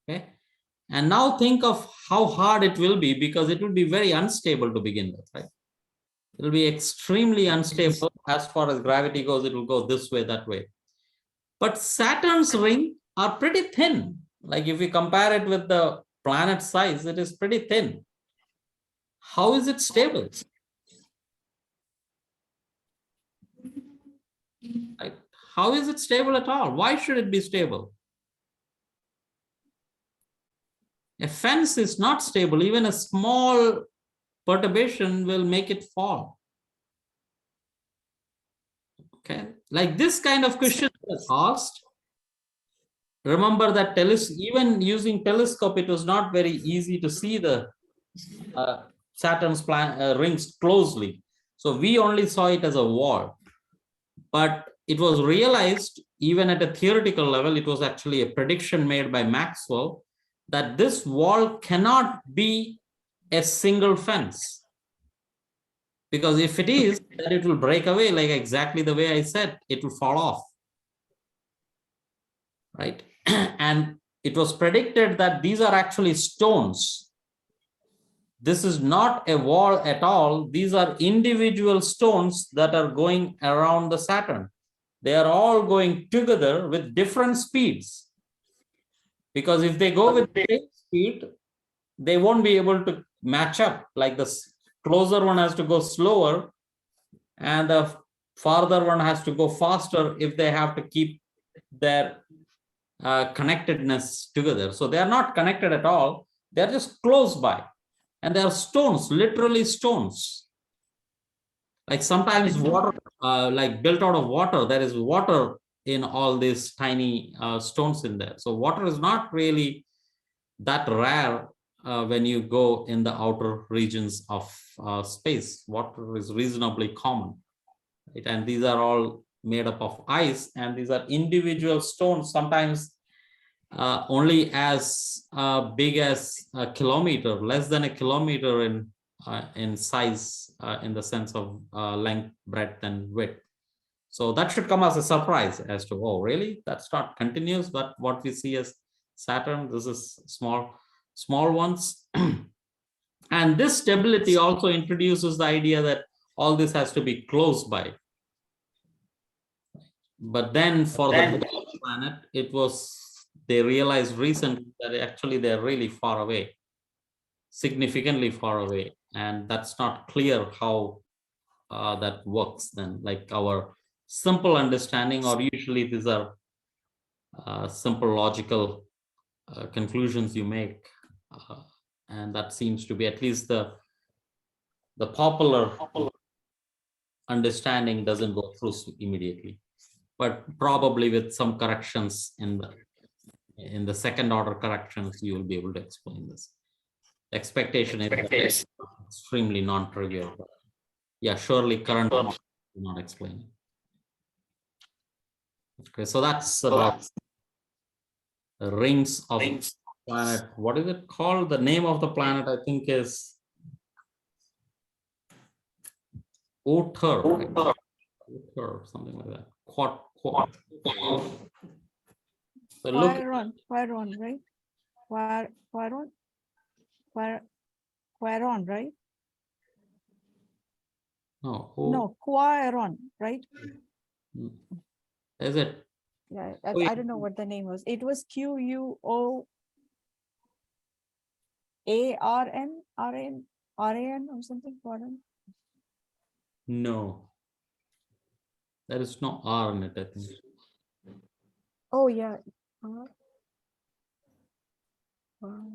Okay. And now think of how hard it will be, because it will be very unstable to begin with, right? It will be extremely unstable as far as gravity goes. It will go this way, that way. But Saturn's ring are pretty thin. Like if you compare it with the planet size, it is pretty thin. How is it stable? Right? How is it stable at all? Why should it be stable? A fence is not stable. Even a small perturbation will make it fall. Okay, like this kind of question was asked. Remember that even using telescope, it was not very easy to see the Saturn's rings closely. So we only saw it as a wall. But it was realized, even at a theoretical level, it was actually a prediction made by Maxwell that this wall cannot be a single fence. Because if it is, then it will break away, like exactly the way I said, it will fall off. Right? And it was predicted that these are actually stones. This is not a wall at all. These are individual stones that are going around the Saturn. They are all going together with different speeds. Because if they go with the same speed, they won't be able to match up. Like the closer one has to go slower, and the farther one has to go faster if they have to keep their connectedness together. So they are not connected at all. They're just close by. And they are stones, literally stones. Like sometimes water, like built out of water, there is water in all these tiny stones in there. So water is not really that rare when you go in the outer regions of space. Water is reasonably common. Right? And these are all made up of ice, and these are individual stones, sometimes only as big as a kilometer, less than a kilometer in size, in the sense of length, breadth, and width. So that should come as a surprise as to, oh, really? That's not continuous, but what we see as Saturn, this is small ones. And this stability also introduces the idea that all this has to be close by. But then for the planet, they realized recently that actually they're really far away, significantly far away. And that's not clear how that works then. Like our simple understanding, or usually these are simple logical conclusions you make. And that seems to be at least the popular understanding doesn't go through immediately, but probably with some corrections in the second order corrections, you will be able to explain this. Expectation is extremely non-trivial. Yeah, surely current will not explain it. Okay, so that's about the rings of planet. What is it called? The name of the planet, I think, is Oter, right? Oter, something like that. So look, Quateron, right? Quateron, right? No, Quateron, right? Is it? Yeah, Oh, yeah. I don't know what the name was. It was QUOARN or something. Quateron. No, there is no R in it, I think. Oh yeah.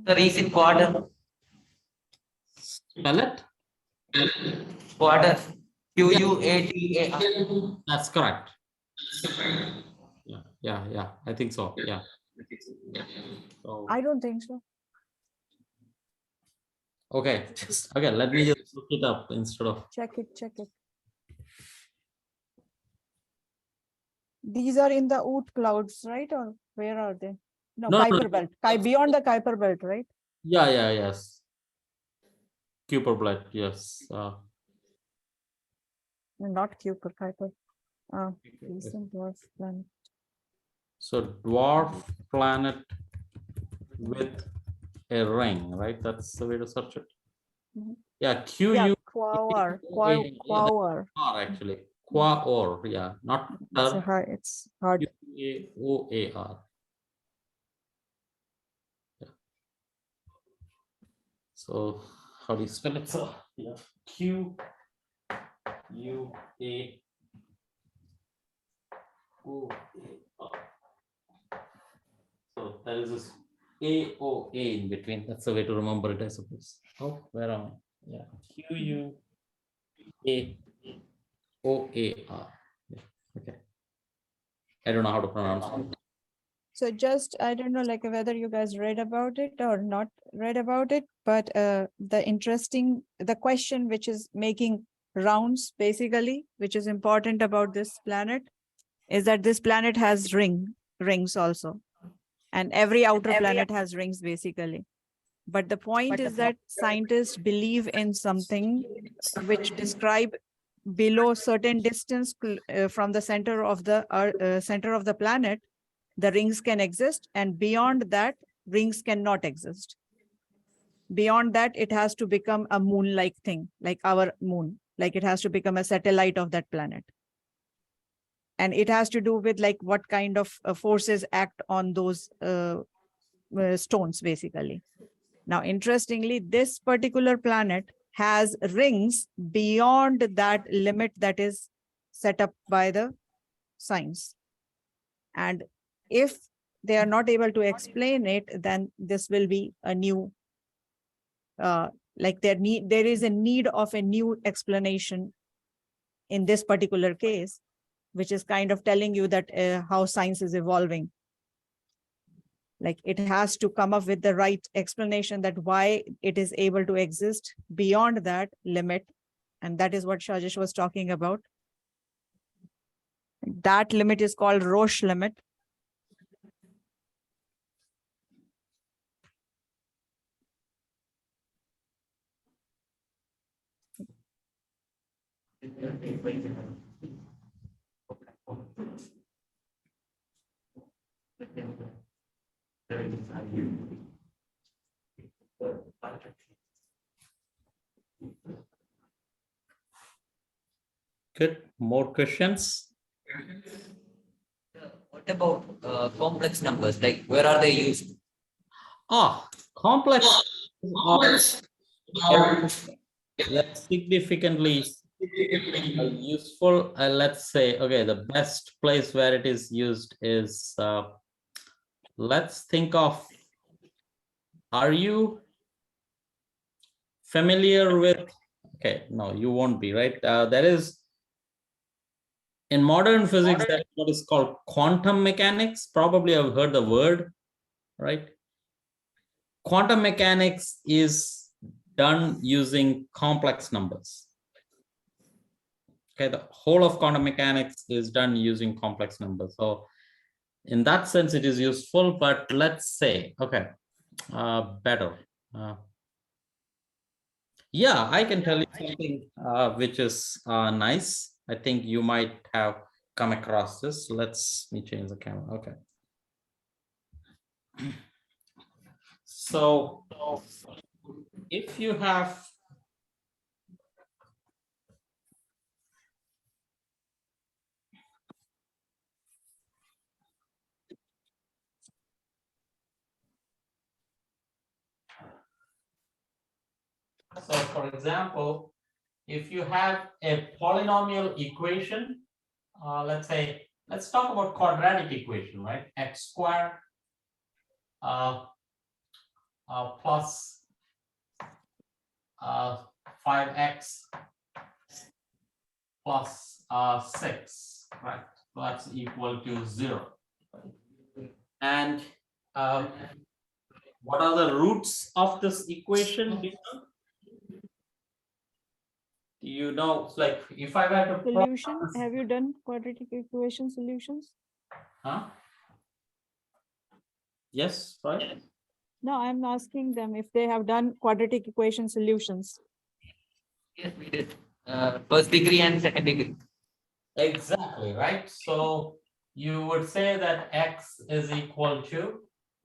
The recent quarter. Spell it? Quarter. QUATAR. That's correct. Yeah. I think so. Yeah. So, I don't think so. okay. Okay. Let me just look it up instead of. Check it. These are in the Oort clouds, right? Or where are they? No, Kuiper belt. Beyond the Kuiper belt, right? Yeah. Yes. Kuiper belt. Yes. No, not Kuiper, Kuiper. Recent dwarf planet. So dwarf planet with a ring, right? That's the way to search it. Mhm. Yeah, Q Yeah, U quaor, quaor. actually. Quaor, yeah, not It's a hard, it's hard. Quaoar. Yeah. So how do you spell it? So yeah, Quua. So there is this AOA in between. That's the way to remember it, I suppose. Oh, where am I? Yeah, QUAOAR. Yeah. Okay. I don't know how to pronounce it. So just, I don't know, like whether you guys read about it or not read about it, but the question which is making rounds basically, which is important about this planet, is that this planet has rings also. And every outer planet has rings basically. But the point is that scientists believe in something which describe below certain distance from the center of the planet, the rings can exist, and beyond that, rings cannot exist. Beyond that, it has to become a moon-like thing, like our moon, like it has to become a satellite of that planet. And it has to do with like what kind of forces act on those stones, basically. Now, interestingly, this particular planet has rings beyond that limit that is set up by the science. And if they are not able to explain it, then this will be a new, like there is a need of a new explanation in this particular case, which is kind of telling you that how science is evolving. Like it has to come up with the right explanation that why it is able to exist beyond that limit. And that is what Shajesh was talking about. That limit is called Roche limit. Good. More questions? What about complex numbers? Like where are they used? Complex are significantly useful. Let's say, okay, the best place where it is used is, let's think of, are you familiar with, okay, no, you won't be, right? There is, in modern physics, that is what is called quantum mechanics. Probably I've heard the word, right? Quantum mechanics is done using complex numbers. Okay, the whole of quantum mechanics is done using complex numbers. So in that sense, it is useful, but let's say, okay, better. Yeah, I can tell you something which is nice. I think you might have come across this. Let me change the camera. Okay. So if you have so for example, if you have a polynomial equation, let's say, let's talk about quadratic equation, right? X squared plus 5x plus 6, right? So that's equal to 0. And what are the roots of this equation? You know, it's like if I were to Solution, have you done quadratic equation solutions? Huh? Yes, right. No, I'm asking them if they have done quadratic equation solutions. Yes, we did. First degree and second degree. Exactly, right. So you would say that x is equal to,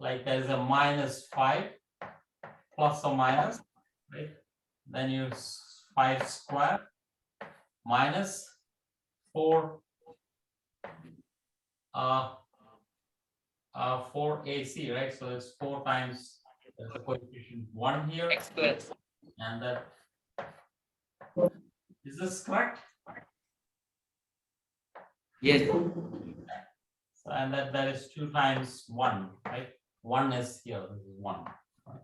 like there is a -5 plus or minus, right? Then you 5 square minus 4 4 AC, right? So it's 4 times the coefficient 1 here, X squared. and that is this correct? Yes. So, and that is 2 times 1, right? 1 is here, this is 1, right?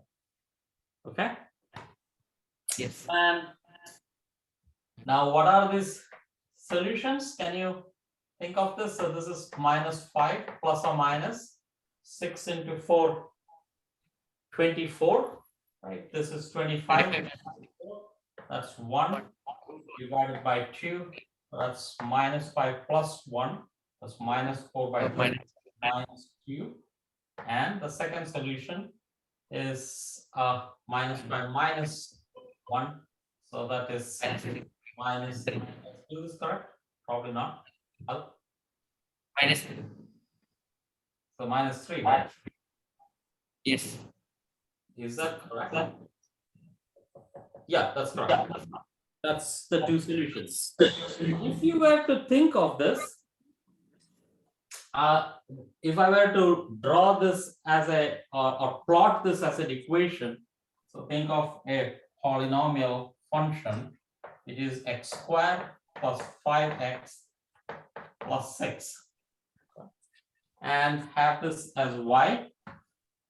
Okay. Yes. And now what are these solutions? Can you think of this? So this is -5 plus or minus 6 into 4, 24, right? This is 25. That's 1 divided by 2. That's -5 plus 1. That's -4 by 2 minus 2. And the second solution is -5 minus 1. So that is minus. Is this correct? Probably not. Minus. So -3, right? Yes. Is that correct? Yeah, that's correct. That's the two solutions. If you were to think of this, if I were to draw this as a or plot this as an equation, so think of a polynomial function. It is x squared plus 5x plus 6, and have this as y,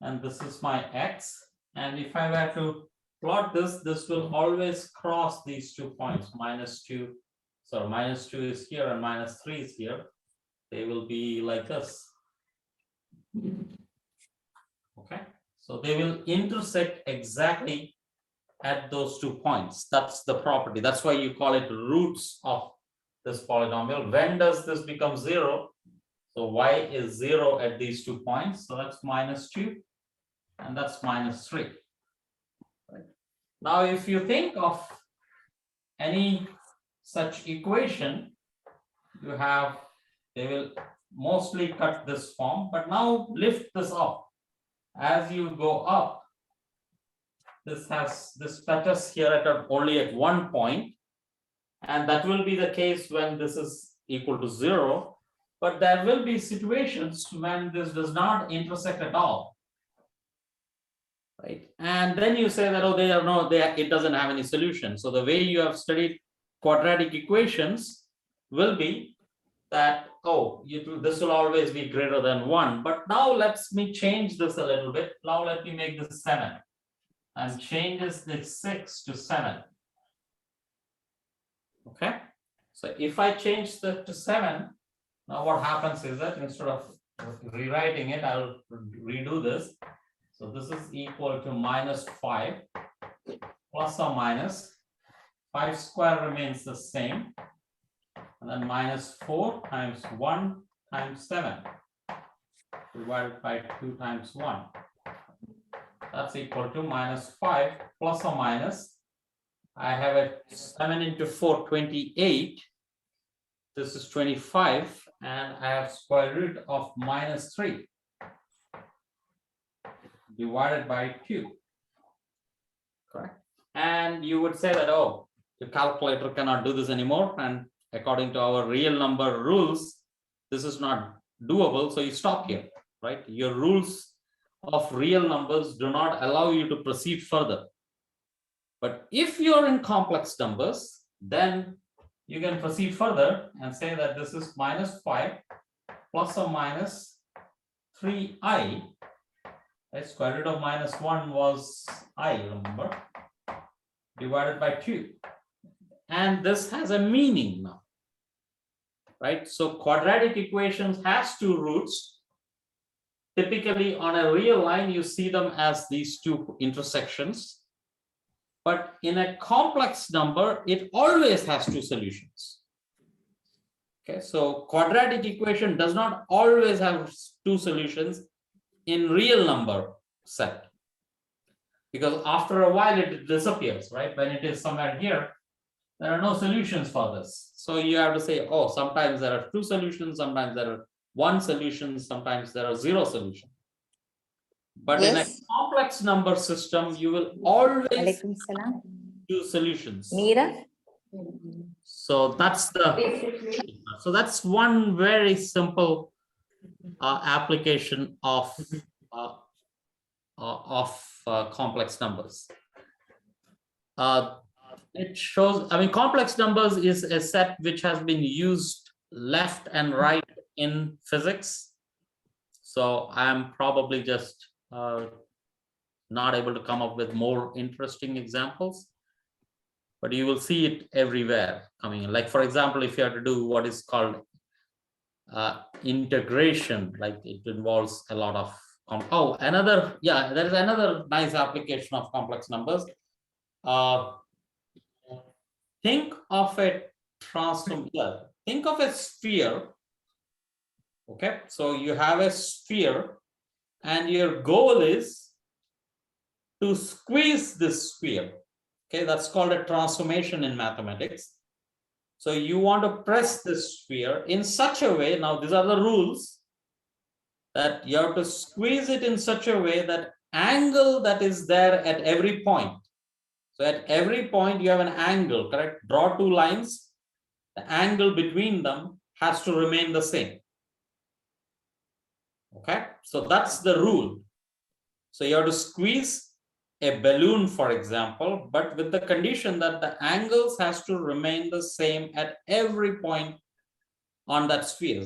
and this is my x. And if I were to plot this, this will always cross these 2 points, -2. So -2 is here and -3 is here. They will be like this. Okay, so they will intersect exactly at those 2 points. That's the property. That's why you call it roots of this polynomial. When does this become 0? So y is 0 at these 2 points. So that's -2, and that's -3. Right. Now, if you think of any such equation, you have, they will mostly cut this form, but now lift this up. As you go up, this touches here at only at 1 point, and that will be the case when this is equal to 0. But there will be situations when this does not intersect at all, right? And then you say that, oh, it doesn't have any solution. So the way you have studied quadratic equations will be that, oh, this will always be greater than 1. But now let me change this a little bit. Now let me make this 7, and changes the 6 to 7. Okay, so if I change that to 7, now what happens is that instead of rewriting it, I'll redo this. So this is equal to -5 plus or minus 5 square remains the same, and then -4 times 1 times 7 divided by 2 times 1. That's equal to -5 plus or minus, I have a 7 into 4, 28. This is 25, and I have square root of -3 divided by 2. Correct. And you would say that, oh, the calculator cannot do this anymore, and according to our real number rules, this is not doable, so you stop here, right? Your rules of real numbers do not allow you to proceed further. But if you're in complex numbers, then you can proceed further and say that this is -5 plus or minus 3i. Right? Square root of -1 was I, remember, divided by 2. And this has a meaning now, right? So quadratic equations has 2 roots. Typically on a real line, you see them as these 2 intersections. But in a complex number, it always has 2 solutions. Okay, so quadratic equation does not always have 2 solutions in real number set, because after a while it disappears, right? When it is somewhere here, there are no solutions for this. So you have to say, oh, sometimes there are 2 solutions, sometimes there are one solution, sometimes there are zero solutions. But in a Yes. complex number system, you will always Alaikum salam. choose solutions. Meera? So that's one very simple application of complex numbers. It shows, I mean, complex numbers is a set which has been used left and right in physics. So I'm probably just not able to come up with more interesting examples, but you will see it everywhere coming in. Like, for example, if you have to do what is called integration, like it involves a lot of there is another nice application of complex numbers. Think of a think of a sphere. Okay, so you have a sphere and your goal is to squeeze this sphere. Okay, that's called a transformation in mathematics. So you want to press this sphere in such a way, now these are the rules, that you have to squeeze it in such a way that angle that is there at every point. So at every point you have an angle, correct? Draw two lines, the angle between them has to remain the same. Okay, so that's the rule. So you have to squeeze a balloon, for example, but with the condition that the angles has to remain the same at every point on that sphere.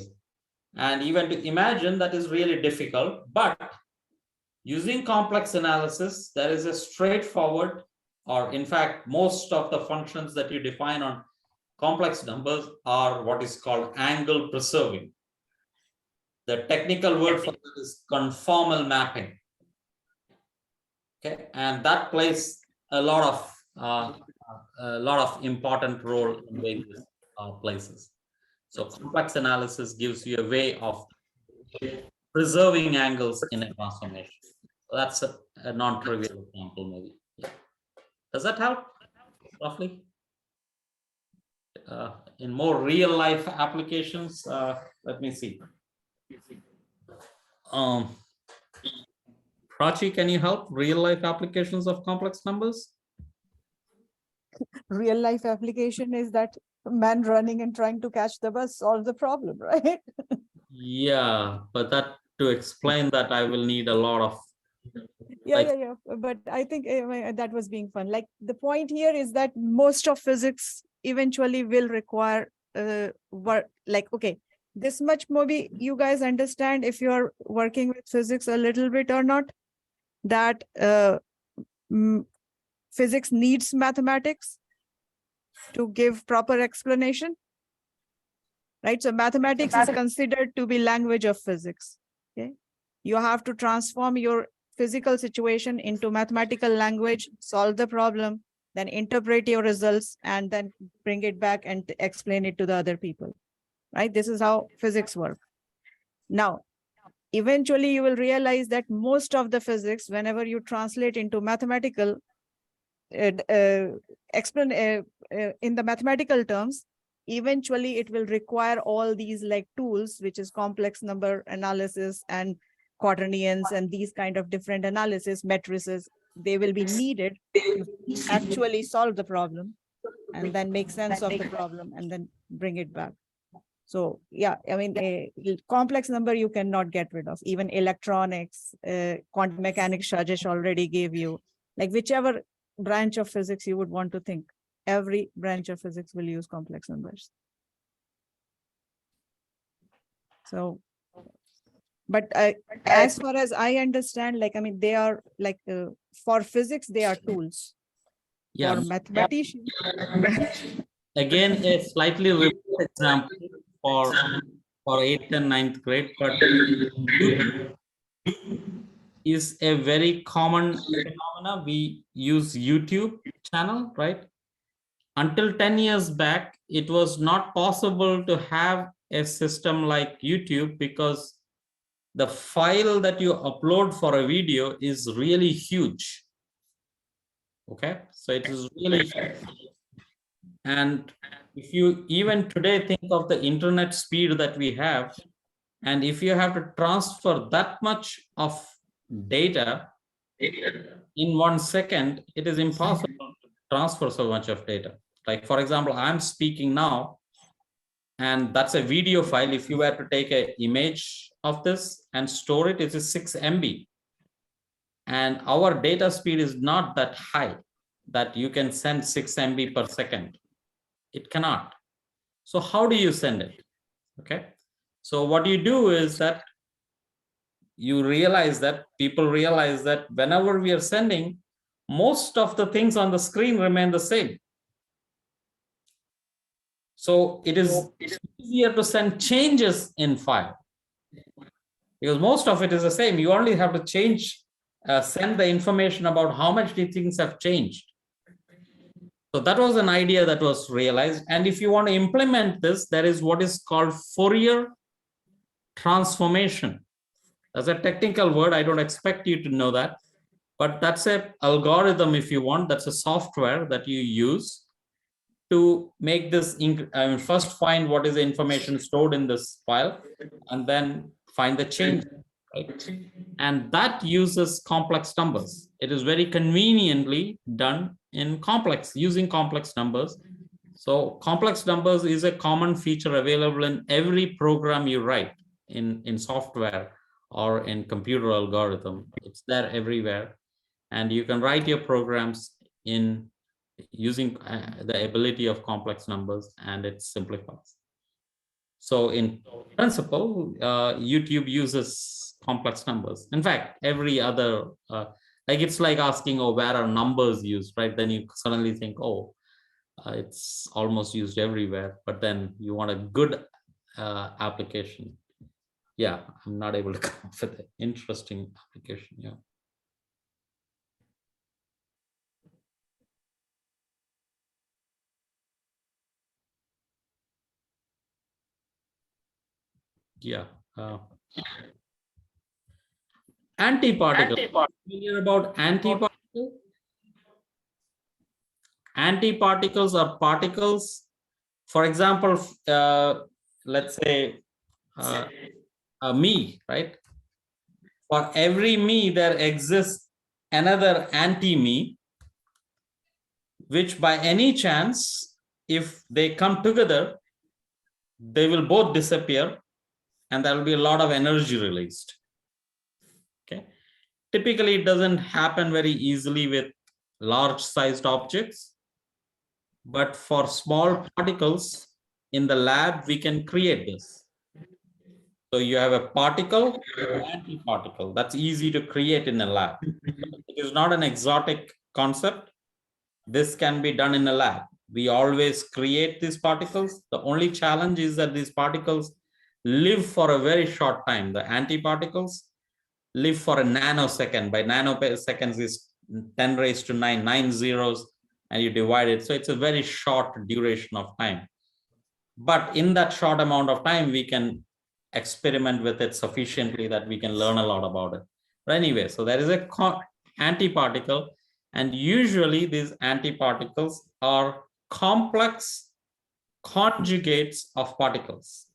And even to imagine that is really difficult, but using complex analysis, there is a straightforward, or in fact, most of the functions that you define on complex numbers are what is called angle preserving. The technical word for that is conformal mapping. Okay, and that plays a lot of important role in various places. So complex analysis gives you a way of preserving angles in a transformation. So that's a non-trivial example, maybe. Yeah. Does that help roughly? In more real life applications, let me see. Prachi, can you help real life applications of complex numbers? Real life application is that man running and trying to catch the bus solve the problem, right? Yeah, but to explain that, I will need a lot of Yeah. But I think that was being fun. Like the point here is that most of physics eventually will require work. Like, okay, this much maybe you guys understand if you're working with physics a little bit or not, that physics needs mathematics to give proper explanation, right? So mathematics is considered to be language of physics. Okay, you have to transform your physical situation into mathematical language, solve the problem, then interpret your results, and then bring it back and explain it to the other people, right? This is how physics works. Now, eventually you will realize that most of the physics, whenever you translate into mathematical, in the mathematical terms, eventually it will require all these like tools, which is complex number analysis and quaternions and these kind of different analysis matrices. They will be needed to actually solve the problem and then make sense of the problem and then bring it back. So yeah, I mean, a complex number you cannot get rid of. Even electronics, quantum mechanics, Shajesh already gave you, like whichever branch of physics you would want to think, every branch of physics will use complex numbers. So, but as far as I understand, like, I mean, they are like, for physics, they are tools. Yeah. For mathematicians. Again, a slightly remote example for 8th and 9th grade, but is a very common phenomena. We use YouTube channel, right? Until 10 years back, it was not possible to have a system like YouTube because the file that you upload for a video is really huge. Okay, so it is really huge. And if you even today think of the internet speed that we have, And if you have to transfer that much of data in 1 second, it is impossible to transfer so much of data. Like, for example, I'm speaking now, and that's a video file. If you were to take an image of this and store it, it is 6 MB. And our data speed is not that high that you can send 6 MB per second. It cannot. So how do you send it? Okay. So what you do is that you realize that people realize that whenever we are sending, most of the things on the screen remain the same. So it is easier to send changes in file because most of it is the same. You only have to change, send the information about how much the things have changed. So that was an idea that was realized. And if you want to implement this, there is what is called Fourier transformation. That's a technical word. I don't expect you to know that, but that's an algorithm if you want. That's a software that you use to make this. First find what is the information stored in this file and then find the change. Right? And that uses complex numbers. It is very conveniently done in using complex numbers. So complex numbers is a common feature available in every program you write in software or in computer algorithm. It's there everywhere. And you can write your programs in using the ability of complex numbers, and it simplifies. So in principle, YouTube uses complex numbers. In fact, every other, like it's like asking, oh, where are numbers used, right? Then you suddenly think, oh, it's almost used everywhere, but then you want a good application. Yeah, I'm not able to come up with an interesting application. Yeah. Yeah. Antiparticle. You hear about antiparticle? Antiparticles are particles. For example, let's say me, right? For every me, there exists another anti-me, which by any chance, if they come together, they will both disappear and there will be a lot of energy released. Okay. Typically, it doesn't happen very easily with large sized objects, but for small particles in the lab, we can create this. So you have a particle, an antiparticle. That's easy to create in a lab. It is not an exotic concept. This can be done in a lab. We always create these particles. The only challenge is that these particles live for a very short time. The antiparticles live for a nanosecond. By nanoseconds is 10 raised to 9 zeros, and you divide it. So it's a very short duration of time. But in that short amount of time, we can experiment with it sufficiently that we can learn a lot about it. But anyway, so there is a antiparticle, and usually these antiparticles are complex conjugates of particles.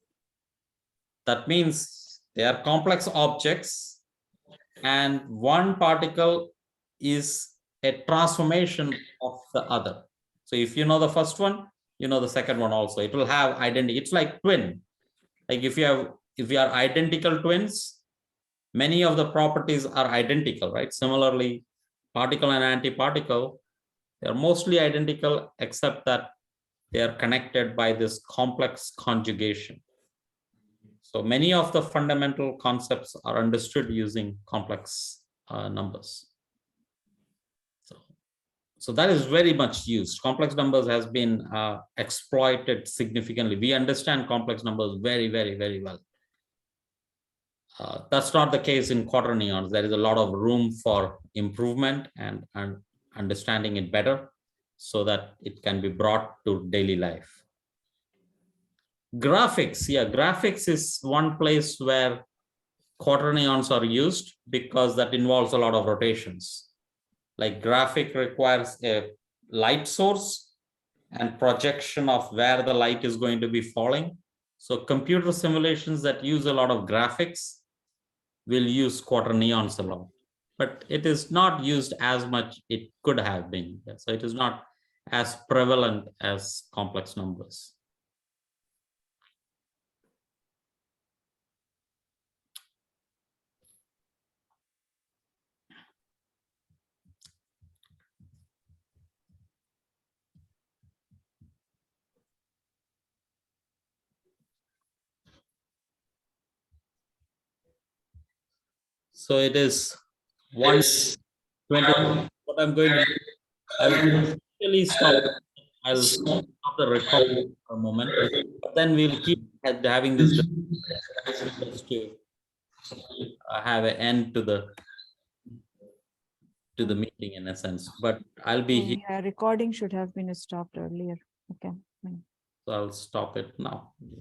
That means they are complex objects, and one particle is a transformation of the other. So if you know the first one, you know the second one also. It will have identity. It's like twin. Like if you are identical twins, many of the properties are identical, right? Similarly, particle and antiparticle, they're mostly identical, except that they are connected by this complex conjugation. So many of the fundamental concepts are understood using complex numbers. So that is very much used. Complex numbers has been exploited significantly. We understand complex numbers very, very, very well. That's not the case in quaternions. There is a lot of room for improvement and understanding it better so that it can be brought to daily life. Graphics, yeah, graphics is one place where quaternions are used because that involves a lot of rotations. Like graphic requires a light source and projection of where the light is going to be falling. So computer simulations that use a lot of graphics will use quaternions a lot, but it is not used as much it could have been. So it is not as prevalent as complex numbers. So it is 120. What I'm going to do, I will initially stop. I'll stop the recording for a moment, but then we'll keep having this just to have an end to the meeting in a sense. But I'll be here, Yeah, recording should have been stopped earlier. Okay. Fine. so I'll stop it now.